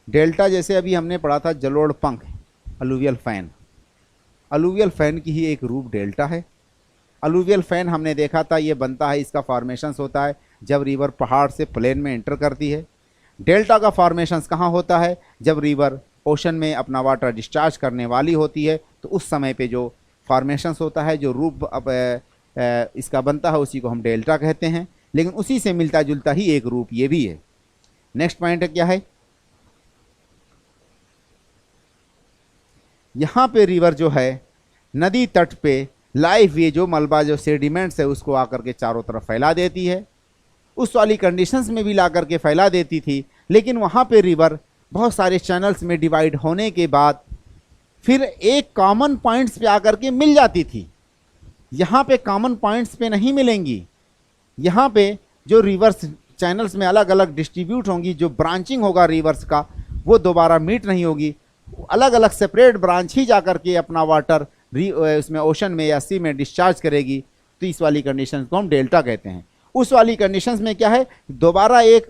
डेल्टा जैसे अभी हमने पढ़ा था जलोढ़ पंख, अलूवियल फैन, अलूवियल फैन की ही एक रूप डेल्टा है। अलूवियल फैन हमने देखा था, ये बनता है, इसका फॉर्मेशंस होता है जब रिवर पहाड़ से प्लेन में एंटर करती है। डेल्टा का फॉर्मेशंस कहाँ होता है? जब रिवर ओशन में अपना वाटर डिस्चार्ज करने वाली होती है, तो उस समय पे जो फॉर्मेशंस होता है, जो रूप इसका बनता है, उसी को हम डेल्टा कहते हैं। लेकिन उसी से मिलता जुलता ही एक रूप ये भी है। नेक्स्ट पॉइंट क्या है? यहाँ पे रिवर जो है नदी तट पे लाइव ये जो मलबा जो सेडिमेंट्स है उसको आकर के चारों तरफ फैला देती है। उस वाली कंडीशंस में भी ला करके फैला देती थी, लेकिन वहाँ पे रिवर बहुत सारे चैनल्स में डिवाइड होने के बाद फिर एक कॉमन पॉइंट्स पे आकर के मिल जाती थी। यहाँ पे कॉमन पॉइंट्स पे नहीं मिलेंगी। यहाँ पे जो रिवर्स चैनल्स में अलग अलग डिस्ट्रीब्यूट होंगी, जो ब्रांचिंग होगा रिवर्स का, वो दोबारा मीट नहीं होगी। अलग अलग सेपरेट ब्रांच ही जा कर के अपना वाटर उसमें ओशन में या सी में डिस्चार्ज करेगी। तो इस वाली कंडीशन को हम डेल्टा कहते हैं। उस वाली कंडीशंस में क्या है, दोबारा एक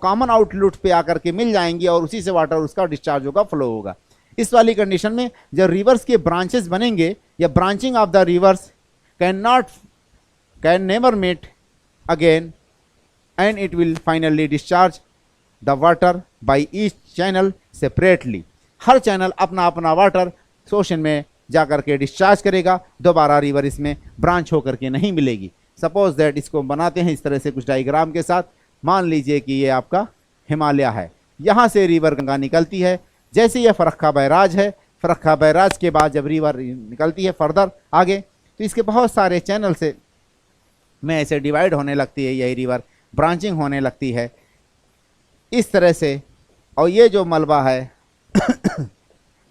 कॉमन आउटलेट पे आकर के मिल जाएंगी और उसी से वाटर उसका डिस्चार्ज होगा, फ्लो होगा। इस वाली कंडीशन में जब रिवर्स के ब्रांचेस बनेंगे या branching off the rivers can never meet again and it will finally discharge the water by each channel separately. हर चैनल अपना अपना वाटर ओशन में जाकर के डिस्चार्ज करेगा, दोबारा रिवर इसमें ब्रांच होकर के नहीं मिलेगी। सपोज दैट इसको बनाते हैं इस तरह से कुछ डायग्राम के साथ। मान लीजिए कि ये आपका हिमालय है, यहाँ से रिवर गंगा निकलती है। जैसे ये फरक्का बैराज है, फरक्का बैराज के बाद जब रिवर निकलती है फर्दर आगे, तो इसके बहुत सारे चैनल से में ऐसे डिवाइड होने लगती है, यही रिवर ब्रांचिंग होने लगती है। इस तरह से, और ये जो मलबा है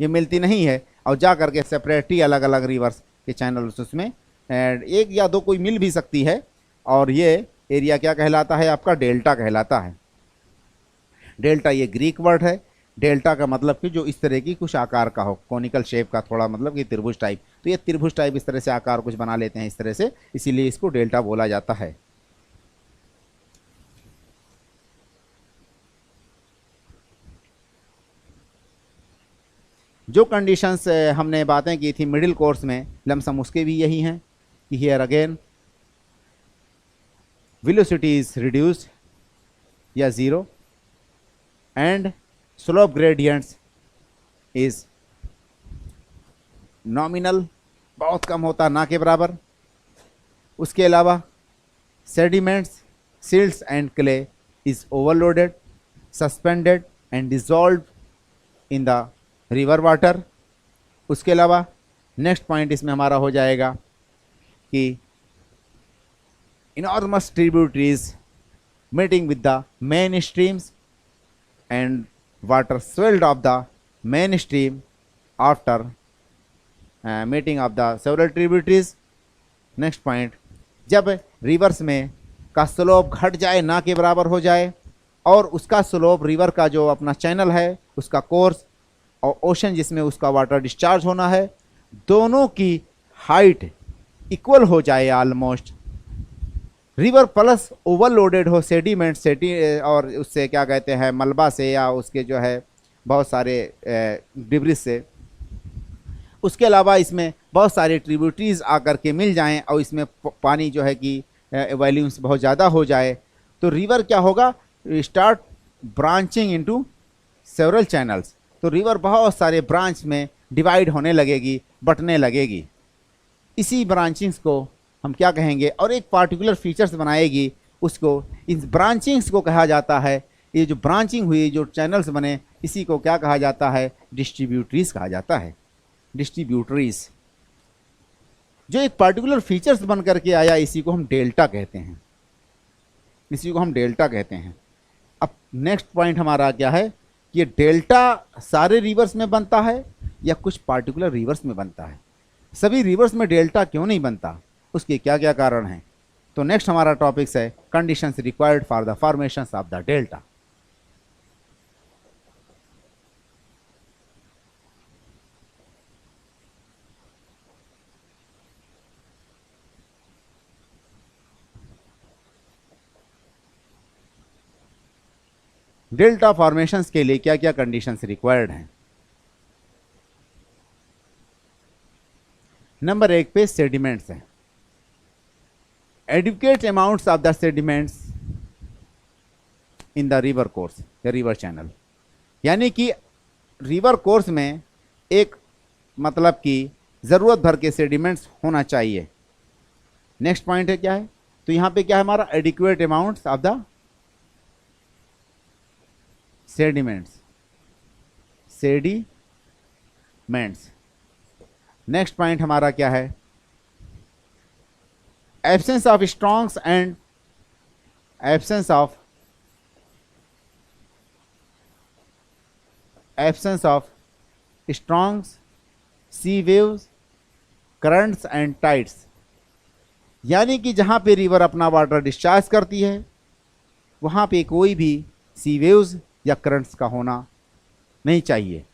ये मिलती नहीं है और जा करके सेपरेटली अलग अलग रिवर्स के चैनल उसमें एक या दो कोई मिल भी सकती है, और ये एरिया क्या कहलाता है आपका, डेल्टा कहलाता है। डेल्टा ये ग्रीक वर्ड है। डेल्टा का मतलब कि जो इस तरह की कुछ आकार का हो, कॉनिकल शेप का, थोड़ा मतलब कि त्रिभुज टाइप। तो ये त्रिभुज टाइप इस तरह से आकार कुछ बना लेते हैं इस तरह से, इसीलिए इसको डेल्टा बोला जाता है। जो कंडीशंस हमने बातें की थी मिडिल कोर्स में, लमसम उसके भी यही हैं कि here again velocity is reduced या zero and slope gradients is nominal, बहुत कम होता, ना के बराबर। उसके अलावा sediments, silts and clay is overloaded, suspended and dissolve in the river water. उसके अलावा नेक्स्ट पॉइंट इसमें हमारा हो जाएगा कि enormous tributaries meeting with the main streams and water swelled of the main stream after meeting of the several tributaries. Next point, जब reverse में का स्लोप घट जाए, ना के बराबर हो जाए, और उसका स्लोप रिवर का जो अपना चैनल है उसका कोर्स और ओशन जिसमें उसका वाटर डिस्चार्ज होना है, दोनों की हाइट इक्वल हो जाए ऑलमोस्ट, रिवर प्लस ओवरलोडेड हो सेडिमेंट और उससे क्या कहते हैं मलबा से या उसके जो है बहुत सारे डिब्रिस से। उसके अलावा इसमें बहुत सारे ट्रिब्यूटरीज आकर के मिल जाएं और इसमें पानी जो है कि वॉल्यूम्स बहुत ज़्यादा हो जाए, तो रिवर क्या होगा, start branching into several channels. तो रिवर बहुत सारे ब्रांच में डिवाइड होने लगेगी, बंटने लगेगी। इसी ब्रांचिंग्स को हम क्या कहेंगे, और एक पार्टिकुलर फीचर्स बनाएगी उसको, इन ब्रांचिंग्स को कहा जाता है। ये जो ब्रांचिंग हुई, जो चैनल्स बने, इसी को क्या कहा जाता है, डिस्ट्रीब्यूटरीज कहा जाता है। डिस्ट्रीब्यूटरीज जो एक पार्टिकुलर फीचर्स बन करके आया, इसी को हम डेल्टा कहते हैं, इसी को हम डेल्टा कहते हैं। अब नेक्स्ट पॉइंट हमारा क्या है कि ये डेल्टा सारे रिवर्स में बनता है या कुछ पार्टिकुलर रिवर्स में बनता है, सभी रिवर्स में डेल्टा क्यों नहीं बनता, उसके क्या क्या कारण हैं। तो नेक्स्ट हमारा टॉपिक्स है conditions required for the formation of the delta. Delta formations के लिए क्या क्या कंडीशंस रिक्वायर्ड हैं। नंबर 1 पे सेडिमेंट्स हैं। Adequate amounts of the sediments in the river course या रिवर चैनल, यानी कि रिवर कोर्स में एक मतलब कि ज़रूरत भर के सेडिमेंट्स होना चाहिए। नेक्स्ट पॉइंट है क्या है, तो यहाँ पे क्या है हमारा, adequate amounts of the sediments, sediments. Next point हमारा क्या है, absence of strongs and absence of strongs, sea waves, currents and tides. यानी कि जहां पे रिवर अपना वाटर डिस्चार्ज करती है वहां पे कोई भी सी वेव्स या करंट्स का होना नहीं चाहिए।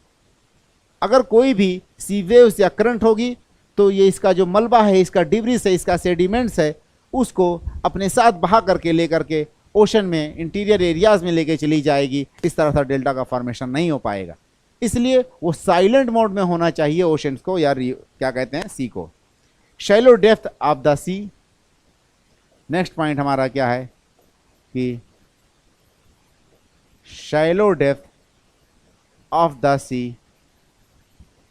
अगर कोई भी सी वेव्स या करंट होगी तो ये इसका जो मलबा है, इसका डिब्रिस है, इसका सेडिमेंट्स है, उसको अपने साथ बहा करके लेकर के ओशन में इंटीरियर एरियाज में लेके चली जाएगी। इस तरह से डेल्टा का फॉर्मेशन नहीं हो पाएगा, इसलिए वो साइलेंट मोड में होना चाहिए ओशंस को, या क्या कहते हैं, सी को। Shallow depth of the sea. Next point हमारा क्या है कि shallow depth of the sea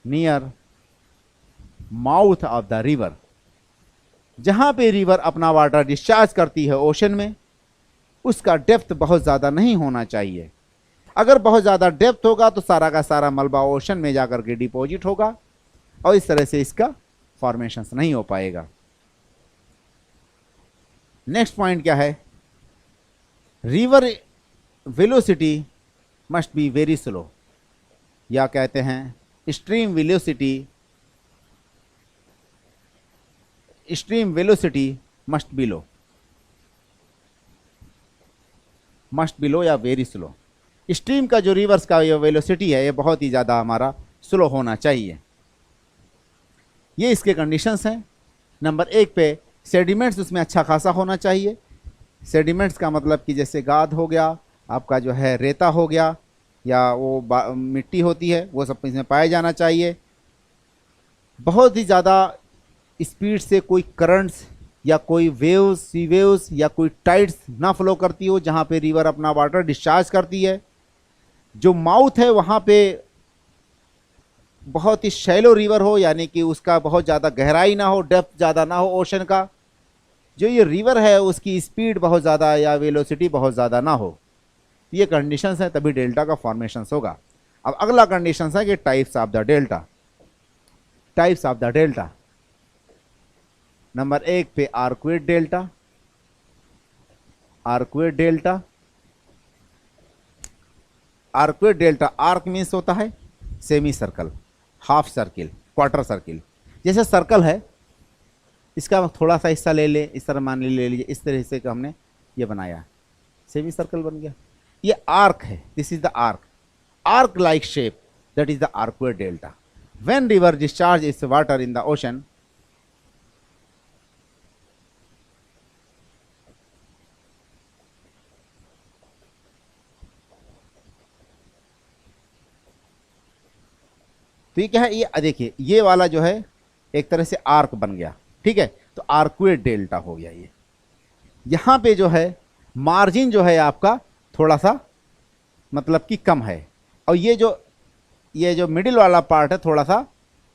near mouth of the river. जहां पे रिवर अपना वाटर डिस्चार्ज करती है ओशन में, उसका डेप्थ बहुत ज़्यादा नहीं होना चाहिए। अगर बहुत ज़्यादा डेप्थ होगा तो सारा का सारा मलबा ओशन में जाकर के डिपॉजिट होगा और इस तरह से इसका फॉर्मेशन नहीं हो पाएगा। नेक्स्ट पॉइंट क्या है, river velocity must be very slow, या कहते हैं स्ट्रीम वेलोसिटी मस्ट बी लो, या वेरी स्लो। स्ट्रीम का जो रिवर्स का ये वेलोसिटी है ये बहुत ही ज़्यादा हमारा स्लो होना चाहिए। ये इसके कंडीशंस हैं। नंबर 1 पे सेडिमेंट्स उसमें अच्छा खासा होना चाहिए। सेडिमेंट्स का मतलब कि जैसे गाद हो गया, आपका जो है रेता हो गया, या वो मिट्टी होती है, वो सब इसमें पाया जाना चाहिए। बहुत ही ज़्यादा स्पीड से कोई करंट्स या कोई वेव्स, सी वेव्स या कोई टाइड्स ना फ्लो करती हो जहाँ पे रिवर अपना वाटर डिस्चार्ज करती है। जो माउथ है वहाँ पे बहुत ही शैलो रिवर हो, यानी कि उसका बहुत ज़्यादा गहराई ना हो, डेप्थ ज़्यादा ना हो ओशन का। जो ये रिवर है उसकी स्पीड बहुत ज़्यादा या वेलोसिटी बहुत ज़्यादा ना हो। ये कंडीशंस हैं, तभी डेल्टा का फॉर्मेशन होगा। अब अगला कंडीशंस है कि types of the delta. Types of the delta, number 1 पे arcuate delta. Arcuate delta, arcuate delta, arc means होता है semi circle, half circle, quarter circle. जैसे सर्कल है, इसका थोड़ा सा हिस्सा ले ले, इस तरह मान ले लीजिए, इस तरह से हमने ये बनाया, सेमी सर्कल बन गया। ये आर्क है, this is the arc, arc like shape, that is the arcuate delta. When river discharge it's water in the ocean, तो ये क्या है, ये देखिए ये वाला जो है एक तरह से आर्क बन गया, ठीक है, तो आर्क्वेट डेल्टा हो गया ये। यहाँ पे जो है मार्जिन जो है आपका थोड़ा सा मतलब कि कम है, और ये जो मिडिल वाला पार्ट है थोड़ा सा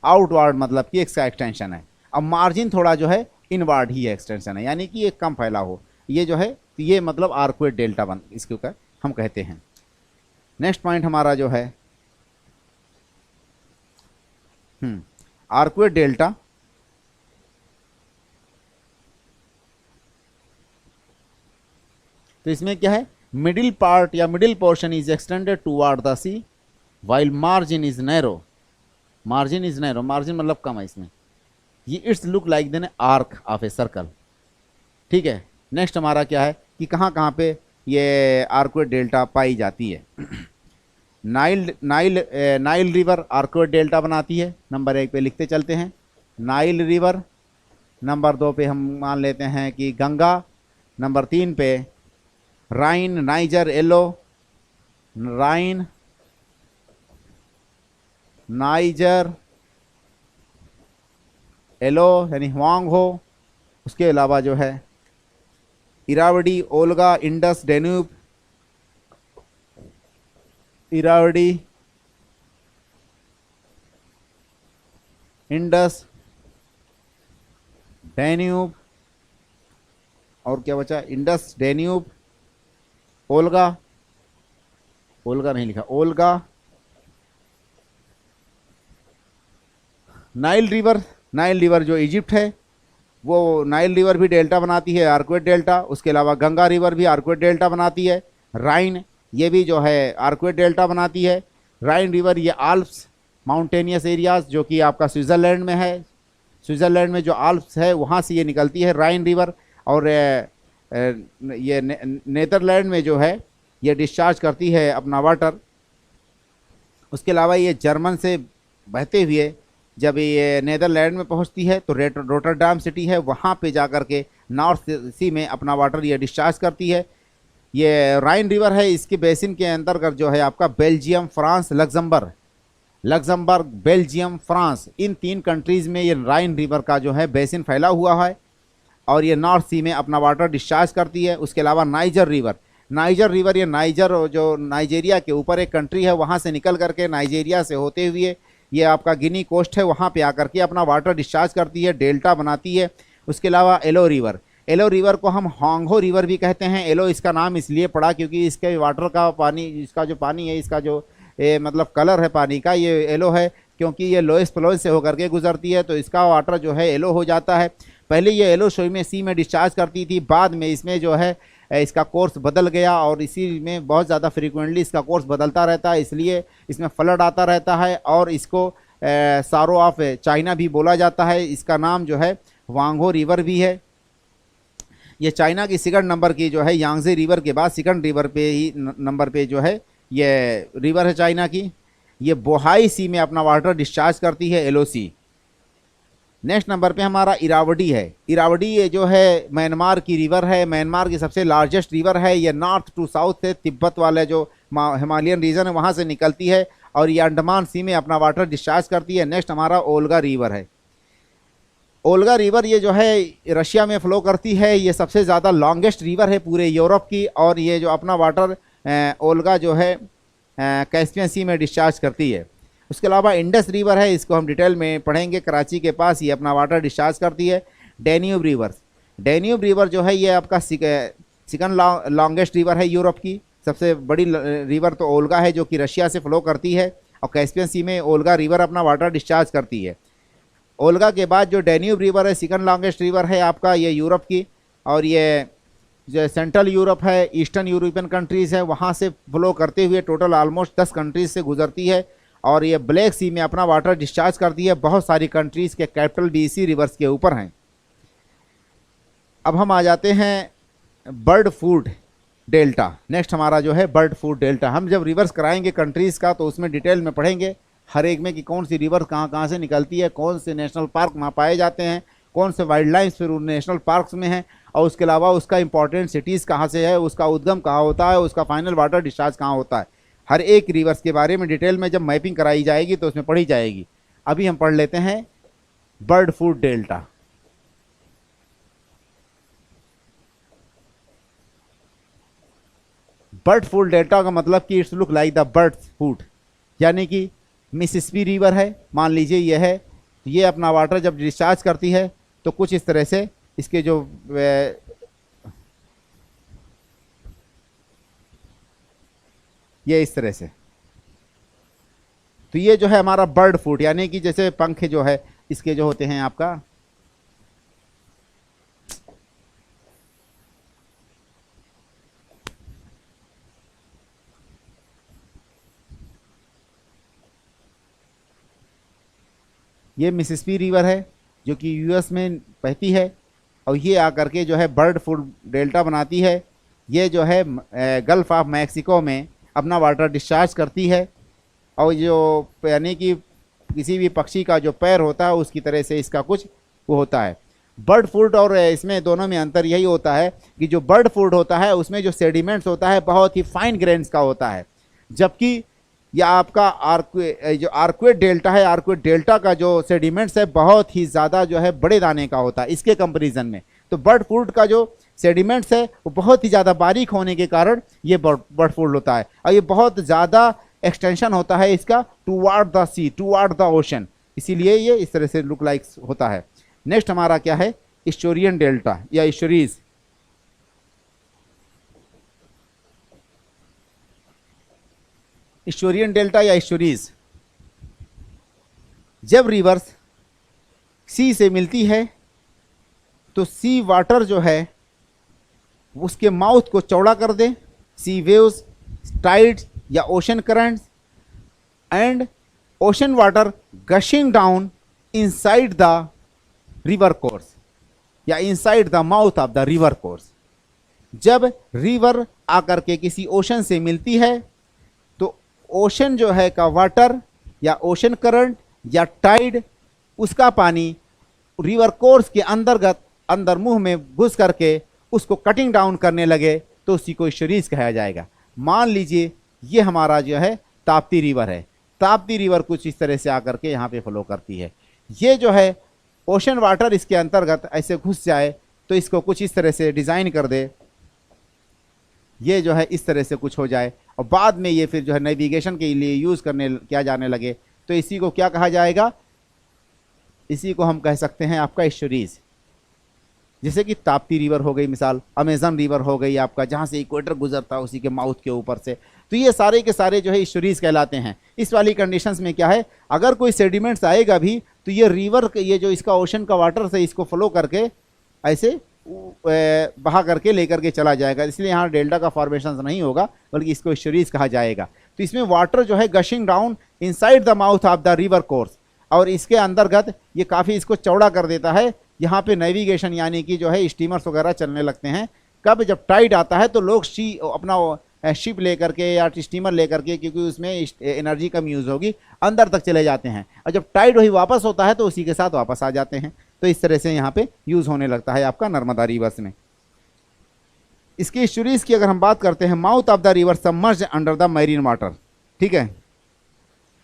आउटवर्ड, मतलब कि इसका एक्सटेंशन है। अब मार्जिन थोड़ा जो है इनवर्ड ही एक्सटेंशन है, यानी कि ये कम फैला हो, ये जो है तो ये मतलब आर्क्वेट डेल्टा बन इसके ऊपर हम कहते हैं। नेक्स्ट पॉइंट हमारा जो है आर्क्वेट डेल्टा, तो इसमें क्या है, मिडिल पार्ट या middle portion is extended toward the sea while margin is narrow. Margin is narrow, margin मतलब कम है इसमें। ये it's look like then arc of a circle, ठीक है। नेक्स्ट हमारा क्या है कि कहाँ कहाँ पे ये आर्क्वेट डेल्टा पाई जाती है। नाइल रिवर आर्क्वेट डेल्टा बनाती है, नंबर 1 पे लिखते चलते हैं नाइल रिवर। नंबर 2 पे हम मान लेते हैं कि गंगा। नंबर 3 पे राइन, नाइजर, एलो। राइन, नाइजर, एलो यानी हुआंग हो। उसके अलावा जो है Irrawaddy, Olga, Indus, Danube. Irrawaddy, Indus, Danube, और क्या बचा, इंडस, डेन्यूब, ओल्गा, ओल्गा नहीं लिखा, Olga, Nile river. Nile river जो इजिप्ट है वो नाइल रिवर भी डेल्टा बनाती है, आर्क्वेट डेल्टा। उसके अलावा गंगा रिवर भी आर्क्वेट डेल्टा बनाती है। राइन ये भी जो है आर्क्वेट डेल्टा बनाती है। राइन रिवर ये आल्प्स माउंटेनियस एरियाज जो कि आपका स्विट्ज़रलैंड में है, स्विट्ज़रलैंड में जो आल्प्स है वहाँ से ये निकलती है राइन रिवर। और ये नेदरलैंड में जो है ये डिस्चार्ज करती है अपना वाटर। उसके अलावा ये जर्मन से बहते हुए जब ये नेदरलैंड में पहुंचती है तो रोटरडाम सिटी है, वहाँ पे जाकर के नॉर्थ सी में अपना वाटर ये डिस्चार्ज करती है। ये राइन रिवर है, इसके बेसिन के अंतर्गत जो है आपका Belgium, France, Luxembourg, Belgium, France, इन 3 कंट्रीज़ में ये राइन रिवर का जो है बेसिन फैला हुआ है और ये नॉर्थ सी में अपना वाटर डिस्चार्ज करती है। उसके अलावा नाइजर रिवर ये नाइजर जो नाइजीरिया के ऊपर एक कंट्री है वहाँ से निकल करके नाइजीरिया से होते हुए ये आपका गिनी कोस्ट है, वहाँ पे आकर के अपना वाटर डिस्चार्ज करती है, डेल्टा बनाती है। उसके अलावा एलो रिवर को हम होंगहो रिवर भी कहते हैं। एलो इसका नाम इसलिए पड़ा क्योंकि इसके वाटर का पानी, इसका जो पानी है, इसका जो मतलब कलर है पानी का, ये एलो है क्योंकि ये लोएस्ट फ्लोज से होकर के गुजरती है, तो इसका वाटर जो है एलो हो जाता है। पहले ये एलो सी में डिस्चार्ज करती थी, बाद में इसमें जो है इसका कोर्स बदल गया और इसी में बहुत ज़्यादा फ्रीक्वेंटली इसका कोर्स बदलता रहता है, इसलिए इसमें फ्लड आता रहता है और इसको सारो ऑफ चाइना भी बोला जाता है। इसका नाम जो है वांगहो रिवर भी है। ये चाइना की सेकंड नंबर की जो है यांगजे रिवर के बाद सेकंड रिवर पे ही नंबर पे जो है ये रिवर है चाइना की। ये बोहाई सी में अपना वाटर डिस्चार्ज करती है, एलओसी। नेक्स्ट नंबर पे हमारा इरावडी है। इरावडी ये जो है म्यांमार की रिवर है, म्यांमार की सबसे लार्जेस्ट रिवर है। ये नॉर्थ टू साउथ से तिब्बत वाले जो हिमालयन रीजन है वहाँ से निकलती है और ये अंडमान सी में अपना वाटर डिस्चार्ज करती है। नेक्स्ट हमारा ओल्गा रिवर है। ओल्गा रिवर ये जो है रशिया में फ्लो करती है। ये सबसे ज़्यादा लॉन्गेस्ट रिवर है पूरे यूरोप की और ये जो अपना वाटर ओल्गा जो है कैस्पियन सी में डिस्चार्ज करती है। उसके अलावा इंडस रिवर है, इसको हम डिटेल में पढ़ेंगे। कराची के पास ये अपना वाटर डिस्चार्ज करती है। डैन्यूब रिवर जो है ये आपका सेकंड लॉन्गेस्ट रिवर है यूरोप की। सबसे बड़ी रिवर तो ओल्गा है जो कि रशिया से फ्लो करती है और कैस्पियन सी में ओल्गा रिवर अपना वाटर डिस्चार्ज करती है। ओल्गा के बाद जो डैन्यूब रिवर है सेकंड लॉन्गेस्ट रिवर है आपका ये यूरोप की और ये जो सेंट्रल यूरोप है, ईस्टर्न यूरोपियन कंट्रीज़ है, वहाँ से फ्लो करते हुए टोटल ऑलमोस्ट 10 कंट्रीज़ से गुजरती है और ये ब्लैक सी में अपना वाटर डिस्चार्ज करती है। बहुत सारी कंट्रीज़ के कैपिटल भी इसी रिवर्स के ऊपर हैं। अब हम आ जाते हैं बर्ड फूड डेल्टा। नेक्स्ट हमारा जो है बर्ड फूड डेल्टा। हम जब रिवर्स कराएंगे कंट्रीज़ का तो उसमें डिटेल में पढ़ेंगे हर एक में कि कौन सी रिवर कहाँ कहाँ से निकलती है, कौन से नेशनल पार्क वहाँ पाए जाते हैं, कौन से वाइल्ड लाइफ फिर उन नेशनल पार्क्स में हैं और उसके अलावा उसका इंपॉर्टेंट सिटीज़ कहाँ से है, उसका उद्गम कहाँ होता है, उसका फाइनल वाटर डिस्चार्ज कहाँ होता है। हर एक रिवर्स के बारे में डिटेल में जब मैपिंग कराई जाएगी तो उसमें पढ़ी जाएगी। अभी हम पढ़ लेते हैं bird food delta. Bird food delta का मतलब कि it's look like the bird food, यानी कि मिसिसिपी रिवर है, मान लीजिए ये है, ये अपना वाटर जब डिस्चार्ज करती है तो कुछ इस तरह से इसके जो ये इस तरह से, तो ये जो है हमारा बर्ड फूड, यानी कि जैसे पंख जो है इसके जो होते हैं आपका, ये मिसिसिपी रिवर है जो कि यूएस में बहती है और ये आकर के जो है बर्ड फूड डेल्टा बनाती है। ये जो है गल्फ ऑफ मैक्सिको में अपना वाटर डिस्चार्ज करती है और जो यानी कि किसी भी पक्षी का जो पैर होता है उसकी तरह से इसका कुछ वो होता है। बर्ड फूड और इसमें दोनों में अंतर यही होता है कि जो बर्ड फूड होता है उसमें जो सेडिमेंट्स होता है बहुत ही फाइन ग्रेन्स का होता है, जबकि या आपका जो आर्क्वेट डेल्टा है, आर्क्वेट डेल्टा का जो सेडिमेंट्स है बहुत ही ज़्यादा जो है बड़े दाने का होता है इसके कंपैरिजन में। तो बर्ड फूड का जो सेडिमेंट्स है वो बहुत ही ज़्यादा बारीक होने के कारण ये बर्ड फूड होता है और ये बहुत ज़्यादा एक्सटेंशन होता है इसका toward the sea, toward the ocean, इसीलिए ये इस तरह से लुक लाइक होता है। नेक्स्ट हमारा क्या है, इस्टोरियन डेल्टा या इस्टोरीज। इस्टोरियन डेल्टा या इस्टोरीज, जब रिवर्स सी से मिलती है तो सी वाटर जो है उसके माउथ को चौड़ा कर दे, सी वेव्स, टाइड्स या ocean currents and ocean water gushing down inside the river course या inside the mouth of the river course. जब रिवर आकर के किसी ओशन से मिलती है तो ओशन जो है का वाटर या ओशन करंट या टाइड, उसका पानी रिवर कोर्स के अंतर्गत अंदर मुंह में घुस करके उसको कटिंग डाउन करने लगे तो उसी को इस्टोरीज कहा जाएगा। मान लीजिए ये हमारा जो है ताप्ती रिवर है, ताप्ती रिवर कुछ इस तरह से आकर के यहाँ पे फ्लो करती है। ये जो है ओशन वाटर इसके अंतर्गत ऐसे घुस जाए तो इसको कुछ इस तरह से डिज़ाइन कर दे, ये जो है इस तरह से कुछ हो जाए और बाद में ये फिर जो है नेविगेशन के लिए यूज़ करने किया जाने लगे तो इसी को क्या कहा जाएगा, इसी को हम कह सकते हैं आपका इस्टोरीज। जैसे कि ताप्ती रिवर हो गई मिसाल, अमेजन रिवर हो गई आपका, जहाँ से इक्वेटर गुजरता है उसी के माउथ के ऊपर से, तो ये सारे के सारे जो है इस्टोरीज कहलाते हैं। इस वाली कंडीशंस में क्या है, अगर कोई सेडिमेंट्स आएगा भी तो ये रिवर, ये जो इसका ओशन का वाटर से इसको फ्लो करके ऐसे बहा करके लेकर के चला जाएगा, इसलिए यहाँ डेल्टा का फॉर्मेशन नहीं होगा बल्कि इसको एस्चुरीज कहा जाएगा। तो इसमें वाटर जो है gushing down inside the mouth of the river course, और इसके अंतर्गत ये काफ़ी इसको चौड़ा कर देता है। यहाँ पे नेविगेशन यानी कि जो है स्टीमर्स वगैरह चलने लगते हैं। कब? जब टाइड आता है तो लोग अपना शिप लेकर के या स्टीमर लेकर के, क्योंकि उसमें एनर्जी कम यूज़ होगी, अंदर तक चले जाते हैं, और जब टाइड वही वापस होता है तो उसी के साथ वापस आ जाते हैं। तो इस तरह से यहाँ पे यूज़ होने लगता है आपका नर्मदा रिवर्स में। इसकी एस्चुरीज की अगर हम बात करते हैं, mouth of the river submerged under the marine water, ठीक है,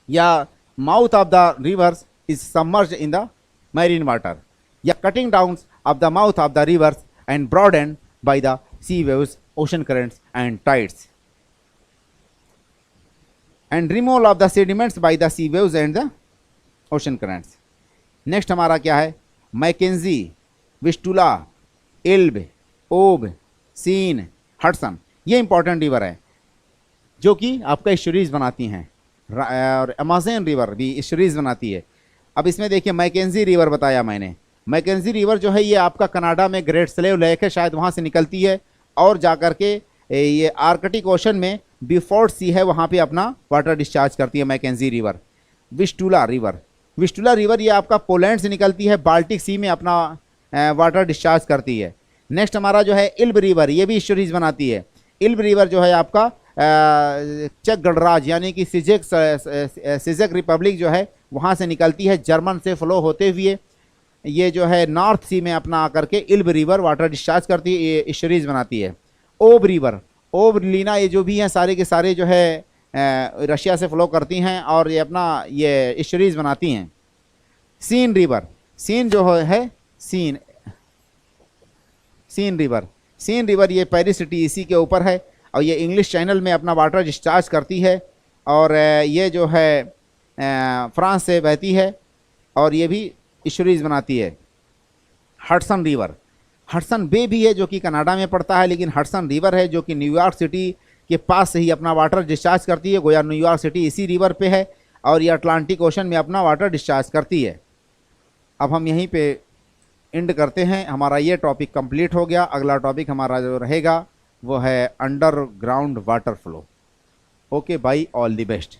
या mouth of the rivers is submerged in the marine water, या cutting down of the mouth of the rivers and broadened by the sea waves, ocean currents and tides, and removal of the sediments by the sea waves and the ocean currents. Next हमारा क्या है? Mackenzie, Vistula, Elbe, Ob, Seine, Hudson, ये important river है जो कि आपका estuaries बनाती हैं, और अमेज़न रिवर भी एस्चुरीज बनाती है। अब इसमें देखिए मैकेंजी रिवर बताया मैंने, मैकेंजी रिवर जो है ये आपका कनाडा में ग्रेट स्लेव लेक है, शायद वहाँ से निकलती है और जाकर के ये आर्कटिक ओशन में बिफोर्ड सी है, वहाँ पे अपना वाटर डिस्चार्ज करती है Mackenzie river. Vistula river, Vistula river ये आपका पोलैंड से निकलती है, बाल्टिक सी में अपना वाटर डिस्चार्ज करती है। नेक्स्ट हमारा जो है इल्ब रिवर, ये भी एस्चुरीज बनाती है। इल्ब रिवर जो है आपका चेक गणराज्य यानी कि सिजेक रिपब्लिक जो है वहाँ से निकलती है, जर्मन से फ्लो होते हुए ये जो है नॉर्थ सी में अपना आकर के इल्ब रिवर वाटर डिस्चार्ज करती है, ये एस्चुरीज बनाती है। ओब रिवर, ओब लीना, ये जो भी हैं सारे के सारे जो है रशिया से फ्लो करती हैं और ये अपना ये एस्चुरीज बनाती हैं। सीन रिवर, सीन जो है सीन रिवर, सीन रिवर ये पेरिस सिटी इसी के ऊपर है और ये इंग्लिश चैनल में अपना वाटर डिस्चार्ज करती है, और ये जो है फ्रांस से बहती है और ये भी एस्चुरीज बनाती है। हडसन रिवर, हडसन बे भी है जो कि कनाडा में पड़ता है, लेकिन हडसन रिवर है जो कि न्यूयॉर्क सिटी के पास से ही अपना वाटर डिस्चार्ज करती है। गोया न्यूयॉर्क सिटी इसी रिवर पे है और ये अटलांटिक ओशन में अपना वाटर डिस्चार्ज करती है। अब हम यहीं पे एंड करते हैं, हमारा ये टॉपिक कंप्लीट हो गया। अगला टॉपिक हमारा जो रहेगा वो है underground water flow. Okay bye, all the best.